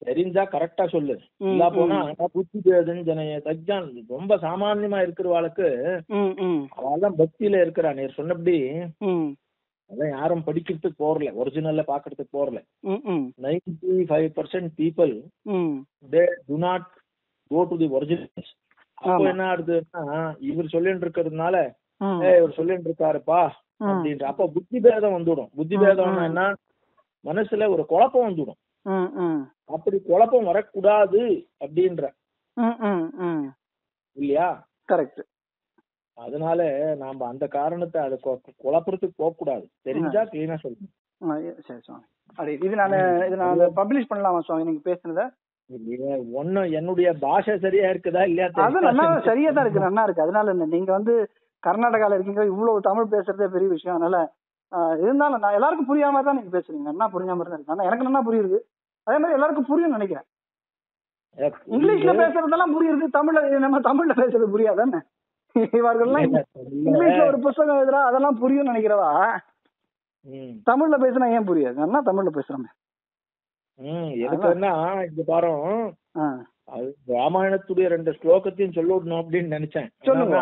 தெரிஞ்சா கரெக்டா சொல்லு, இல்ல போனா புத்தி பேதம் ஜனயத் அஜ்ஞானம். ரொம்ப சாமான்யமா இருக்கிறவாளுக்கு அவெல்லாம் பக்தியில இருக்கிறா, நீ சொன்னபடி அதான் யாரும் படிக்கிறதுக்கு போறல, ஒரிஜினல்ல பாக்குறதுக்கு போறல. 95% people they do not go to the originals. அப்போ என்ன ஆகுதுன்னா இவர் சொல்லிட்டு இருக்கிறதுனால இவர் சொல்லிட்டு இருக்காருப்பா அப்படின்ற அப்ப புத்தி பேதம் வந்துடும். புத்தி பேதம்னா என்ன, மனசுல ஒரு குழப்பம் வந்துடும். அப்படி குழப்பம் வரக்கூடாது அப்படின்ற இல்லையா? கரெக்ட். அதனால நாம அந்த காரணத்தை அதை குழப்பறதுக்கு போக கூடாது. தெரிஞ்சா கிளீனா சொல்லணும். சரி சுவாமி. அப்படி இது நான் பப்ளிஷ் பண்ணலாமா சுவாமி நீங்க பேசுனத? ஒன்னும் என்னுடைய பாஷை சரியா இருக்குதா இல்லையா? அது நல்லா சரியா தான் இருக்கு, நல்லா இருக்கு. அதனால என்ன, நீங்க வந்து கர்நாடகால இருக்கீங்க, இவ்வளவு தமிழ் பேசுறதே பெரிய விஷயம். அதனால இருந்தாலும் நான் எல்லாருக்கும் புரியாம தான் நீங்க பேசுறீங்க, என்ன புரியாம தான் இருக்கு. ஆனா எனக்கு நல்லா புரியுது, அதே மாதிரி எல்லாருக்கும் புரியும் நினைக்கிறேன். இங்கிலீஷ்ல பேசுறதெல்லாம் புரியுது, நம்ம தமிழ்ல பேசுறது புரியாதானே? இவர்கள்லாம் இங்கிலீஷ்ல ஒரு புத்தகம் எழுதுறா அதெல்லாம் புரியும் நினைக்கிறவா, தமிழ்ல பேசினா ஏன் புரியாது? அண்ணா தமிழ்ல பேசுறோமே. எதுக்குன்னா இந்த பாரம் ராமாயணத்துடைய 2 ஸ்லோகத்தையும் சொல்லணும் அப்படின்னு நினைச்சேன். சொல்லுங்க.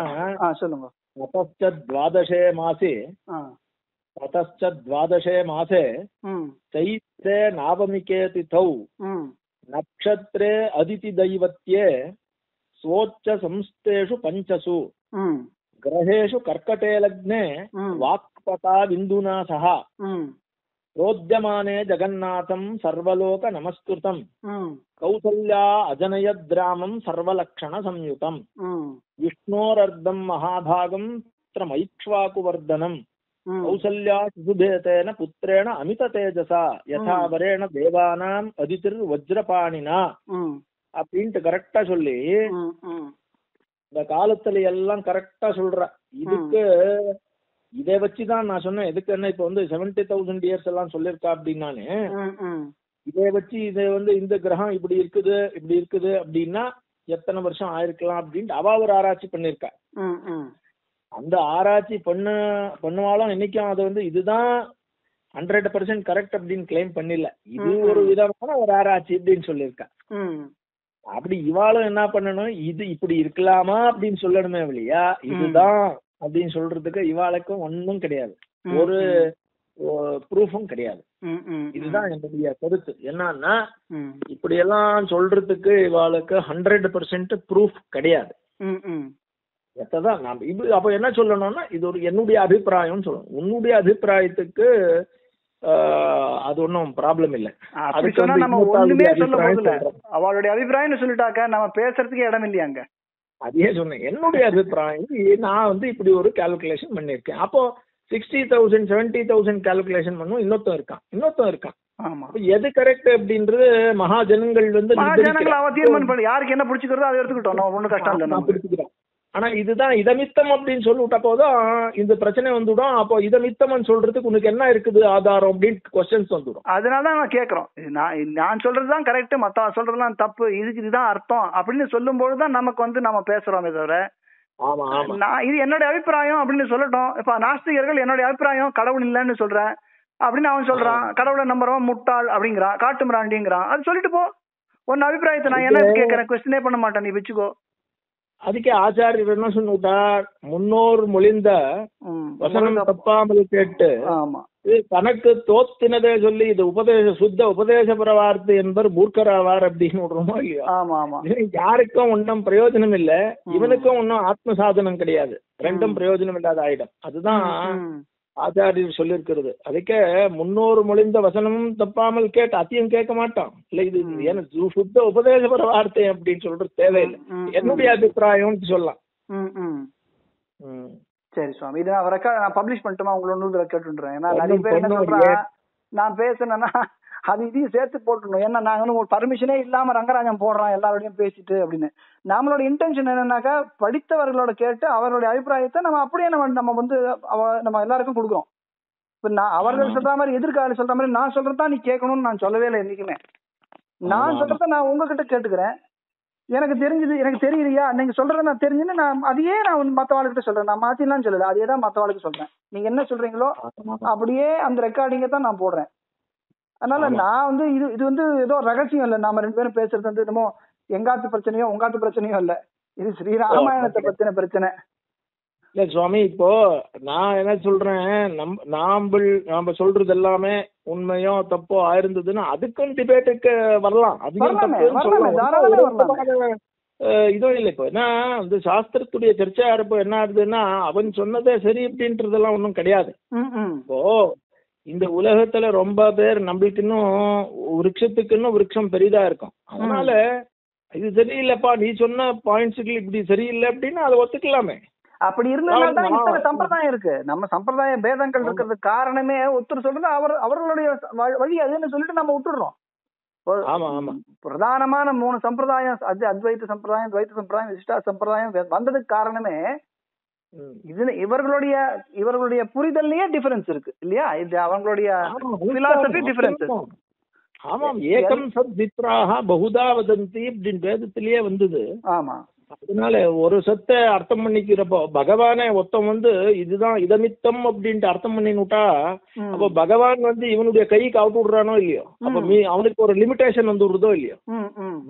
ததச்ச மாசே சைத்ரே நாவமிகே திதௌ நக்ஷத்ரே அதிதி தைவத்யே ஸ்வோச்ச சம்ஸ்தேஷு பஞ்சசு கிரஹேஷு கர்க்கடே லக்னே வாக்பதா விந்துனா சஹா ரோத்யமானே ஜகநாதம் சர்வலோக நமஸ்கிருதம் கௌசல்யா அஜனயத்ராமம் சர்வலக்ஷண சம்யுதம் விஷ்ணோரர்தம் மகாபாகம் மைக்ஷ்வாகுவர்தனம் கௌசல்யா சுசுபேதேன புத்திரேண அமித தேஜசா யதா வரேண தேவானாம் அதிதிர் வஜ்ரபாணினா அப்படின்ட்டு கரெக்டா சொல்லி இந்த காலத்துல எல்லாம் கரெக்டா சொல்ற. இதுக்கு இதை வச்சுதான் நான் சொன்னேன். எதுக்கு என்ன இப்ப வந்து 70,000 years எல்லாம் சொல்லிருக்கா அப்படின்னானு, இதை வச்சு இதை வந்து இந்த கிரகம் இப்படி இருக்குது அப்படின்னா எத்தனை வருஷம் ஆயிருக்கலாம் அப்படின்ட்டு அவ ஒரு ஆராய்ச்சி பண்ணிருக்கா. அந்த ஆராய்ச்சி பண்ணுவாலும் இன்னைக்கும் அது வந்து இதுதான் 100% கரெக்ட் அப்படின்னு கிளைம் பண்ணல. இது ஒரு விதமான ஒரு ஆராய்ச்சி அப்படின்னு சொல்லியிருக்கா. அப்படி இவாளும் என்ன பண்ணணும், இது இப்படி இருக்கலாமா அப்படின்னு சொல்லணுமே இல்லையா, இதுதான் அப்படின்னு சொல்றதுக்கு இவாளுக்கும் ஒன்னும் கிடையாது, ஒரு ப்ரூஃபும் கிடையாது. இதுதான் என்னுடைய கருத்து. என்னன்னா இப்படி எல்லாம் சொல்றதுக்கு இவாளுக்கு 100% ப்ரூஃப் கிடையாது. எத்ததான் நாம இது அப்ப என்ன சொல்லணும்னா இது ஒரு என்னுடைய அபிப்பிராயம் சொல்லணும். உன்னுடைய அபிப்பிராயத்துக்கு அது ஒன்னும் ப்ராப்ளம் இல்ல. அவளுடைய அபிப்பிராயம் சொல்லிட்டாக்க நம்ம பேசுறதுக்கு இடம் இல்லையாங்க. அதே சொன்னேன், என்னுடைய அபிப்பிராயம் நான் வந்து இப்படி ஒரு கால்குலேஷன் பண்ணிருக்கேன். அப்போ 60,000 70,000 கால்குலேஷன் பண்ணும் இன்னொருத்தம் இருக்கான். எது கரெக்ட் அப்படின்றது மகாஜனங்கள் வந்து யாருக்கு என்ன பிடிச்சிக்கிறதோ அதை எடுத்துக்கிட்டோம், ஒன்னும் கஷ்டம் இல்லை, பிடிச்சிக்கிறோம். ஆனா இதுதான் இதமித்தம் அப்படின்னு சொல்லிவிட்ட போதும் இந்த பிரச்சனை வந்துடும். அப்போ இதமித்தம் சொல்றதுக்கு உனக்கு என்ன இருக்குது ஆதாரம் அப்படின்னு கொஸ்டின்ஸ் வந்துடும். அதனாலதான் நான் கேட்கறோம், நான் சொல்றதுதான் கரெக்ட், மத்த சொல்றதுலாம் தப்பு, இதுக்கு இதுதான் அர்த்தம் அப்படின்னு சொல்லும் போதுதான் நமக்கு வந்து நம்ம பேசுறோமே தவிர நான் இது என்னுடைய அபிப்பிராயம் அப்படின்னு சொல்லட்டும். இப்ப நாஸ்திகர்கள் என்னுடைய அபிப்பிராயம் கடவுள் இல்லைன்னு சொல்றேன் அப்படின்னு அவன் சொல்றான், கடவுளை நம்புறவன் முட்டாள் அப்படிங்கிறான், காட்டு மிராண்டிங்கிறான். அது சொல்லிட்டு போ, உன் அபிப்பிராயத்தை நான் என்ன கேட்கறேன், கொஸ்டினே பண்ண மாட்டேன், நீ வச்சுக்கோ. அதுக்கே ஆச்சாரியர் என்ன சொன்னார், முன்னோர் மொழிந்த வசனம் தப்பாமல் கேட்டு தனக்கு தோத்தினதே சொல்லி இது சுத்த உபதேசபர வார்த்தை என்பர் மூர்க்கராவார் அப்படின்னு விடுறோமோ இல்லையா. யாருக்கும் ஒன்றும் பிரயோஜனம் இல்ல, இவனுக்கும் ஒன்னும் ஆத்ம சாதனம் கிடையாது, ரெண்டும் பிரயோஜனம் இல்லாத ஆயிடும். அதுதான் ஆச்சாரியர் சொல்லிருக்கிறது. அதுக்கே முன்னோர் மொழிந்த வசனமும் தப்பாமல் கேட்டு அத்தியம் கேட்க மாட்டான் இல்ல. இது எனக்கு சுத்த உபதேசபர வார்த்தை அப்படின்னு சொல்றது தேவையில்லை, என்னுடைய அபிப்பிராயம் சொல்லலாம். சரி சுவாமி, இது நான் பப்ளிஷ் பண்ணிட்டுமா உங்களோட நூல்ல கேட்டுன்றேன். ஏன்னா நிறைய பேர் என்ன சொல்றேன், நான் பேசுனேன்னா அது இதையும் சேர்த்து போட்டுடணும். ஏன்னா நாங்க வந்து உங்களுக்கு பர்மிஷனே இல்லாம ரங்கராஜன் போடுறான் எல்லாரோடையும் பேசிட்டு அப்படின்னு. நம்மளோட இன்டென்ஷன் என்னன்னாக்கா படித்தவர்களோட கேட்டு அவர்களுடைய அபிப்பிராயத்தை நம்ம அப்படியே நம்ம வந்து நம்ம எல்லாருக்கும் கொடுக்குறோம். இப்ப நான் அவர்கள் சொல்ற மாதிரி எதிர்கால சொல்ற மாதிரி நான் சொல்றதான் நீ கேட்கணும்னு நான் சொல்லவே இல்லை என்னைக்குமே. நான் சொல்றத நான் உங்ககிட்ட கேட்டுக்கிறேன், எனக்கு தெரிஞ்சது எனக்கு தெரியலையா, நீங்க சொல்றத நான் தெரிஞ்சுன்னு நான் அதையே நான் மற்றவாளுக்கிட்ட சொல்றேன், நான் மாத்திலாம் சொல்லல, அதே தான் மற்றவாளுக்கு சொல்றேன். நீங்க என்ன சொல்றீங்களோ அப்படியே அந்த ரெக்கார்டிங்கை தான் நான் போடுறேன். அதனால நான் வந்து இது வந்து ஏதோ ரகசியம் இல்லை, நாம 2 பேரும் பேசுறது வந்து என்னமோ எங்காத்து பிரச்சனையோ உங்காத்து பிரச்சனையோ இல்ல, இது ஸ்ரீராமாயணத்தை பத்தின பிரச்சனை இல்ல சுவாமி. இப்போ நான் என்ன சொல்றேன், நாம சொல்றது எல்லாமே உண்மையோ தப்போ ஆயிருந்ததுன்னா அதுக்கும் டிபேட்டுக்கு வரலாம், இதுவும் இல்லை. இப்போ ஏன்னா வந்து சாஸ்திரத்துடைய சர்ச்சையா இருப்போ என்ன ஆகுதுன்னா அவன் சொன்னதே சரி அப்படின்றதெல்லாம் ஒன்றும் கிடையாது. இப்போ இந்த உலகத்துல ரொம்ப பேர் நம்மளுக்கு இன்னும் விருட்சத்துக்கு இன்னும் விருட்சம் பெரிதா இருக்கும். அதனால இது சரியில்லைப்பா, நீ சொன்ன பாயிண்ட்ஸுக்கு இப்படி சரியில்லை அப்படின்னு அதை ஒத்துக்கலாமே. அப்படி இருந்ததுனால்தான் இத்தனை சம்பிரதாயம் இருக்கு. நம்ம சம்பிரதாய பேதங்கள் இருக்கிறதுக்கு காரணமே ஒருத்தர் சொல்றது அவர்களுடைய வழி அதுன்னு சொல்லிட்டு நம்ம விட்டுடுறோம். பிரதானமான 3 சம்பிரதாயம், அத்வைத சம்பிரதாயம், துவைத சம்பிரதாயம், விசிஷ்டா சம்பிரதாயம் வந்ததுக்கு காரணமே இவர்களுடைய புரிதல்லையே டிஃபரன்ஸ் இருக்கு இல்லையா? இது அவங்களுடைய பிலாசபி டிஃபரன்ஸ். ஆமாம், ஏகம் சத் விப்ராஹ பகுதா வதந்தி அப்படின்னு வேதத்திலேயே வந்தது. ஆமா, அதனால ஒரு சத்தை அர்த்தம் பண்ணிக்கிறப்போ பகவானே ஒருத்தன் இதுதான் இதமித்தம் அப்படின்ட்டு அர்த்தம் பண்ணினுட்டா அப்போ பகவான் இவனுடைய கை காட்டு விடுறானோ இல்லையோ, அப்ப அவனுக்கு ஒரு லிமிடேஷன் விடுறதோ இல்லையோ.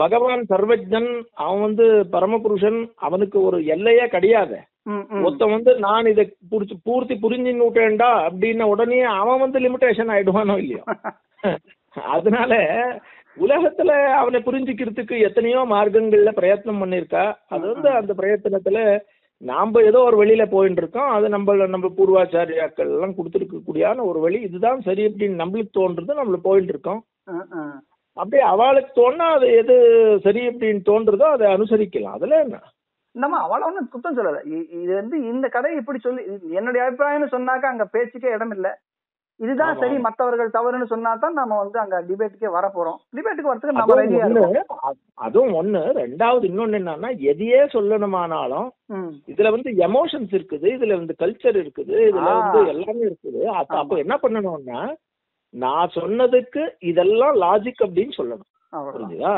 பகவான் சர்வஜன், அவன் பரமபுருஷன், அவனுக்கு ஒரு எல்லையே கிடையாது. ஒருத்தன் நான் இதை பூர்த்தி புரிஞ்சுன்னுட்டேன்டா அப்படின்ன உடனே அவன் லிமிடேஷன் ஆயிடுவானோ இல்லையோ. அதனால உலகத்துல அவனை புரிஞ்சுக்கிறதுக்கு எத்தனையோ மார்க்கங்கள்ல பிரயத்னம் பண்ணிருக்கா. அது அந்த பிரயத்தனத்துல நாம ஏதோ ஒரு வழியில போயிட்டு இருக்கோம். அது நம்ம பூர்வாச்சாரியாக்கள் எல்லாம் கொடுத்துருக்க கூடியான ஒரு வழி, இதுதான் சரி அப்படின்னு நம்மளுக்கு தோன்றது, நம்மள போயிட்டு இருக்கோம். அப்படியே அவளுக்கு தோணா அது எது சரி அப்படின்னு தோன்றதோ அதை அனுசரிக்கலாம். அதுல என்ன நம்ம அவளை ஒன்னும் குத்தம் சொல்லல. இது இந்த கதை இப்படி சொல்லி என்னுடைய அபிப்பிராயம்னு சொன்னாக்கா அங்க பேச்சுக்கே இடம் இல்லை. இதுதான் சரி, மற்றவர்கள் தவறுன்னு சொன்னா தான் நம்ம அங்க டிபேட்டுக்கே வர போறோம். டிபேட்டுக்கு வரதுக்கு நம்ம ரெடியா இருக்கோம். அதுவும் ஒண்ணு. ரெண்டாவது இன்னொன்னு என்னன்னா, எதையே சொல்லணுமானாலும் இதுல எமோஷன்ஸ் இருக்குது, இதுல கல்ச்சர் இருக்குது, இதுல எல்லாமே இருக்குது. அப்ப என்ன பண்ணணும்னா, நான் சொன்னதுக்கு இதெல்லாம் லாஜிக் அப்படின்னு சொல்லணும். புரிஞ்சுதா?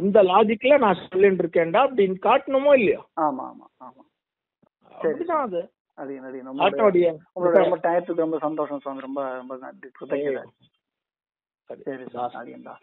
இந்த லாஜிக்ல நான் சொல்லிட்டு இருக்கேன்டா அப்படின்னு காட்டணுமோ இல்லையோ. ஆமா ஆமா ஆமா, சரிதான். அது ரொம்ப டயத்துக்கு ரொம்ப சந்தோஷம் சுவாமி. ரொம்ப ரொம்ப நன்றி. சரி, அடியண்டா.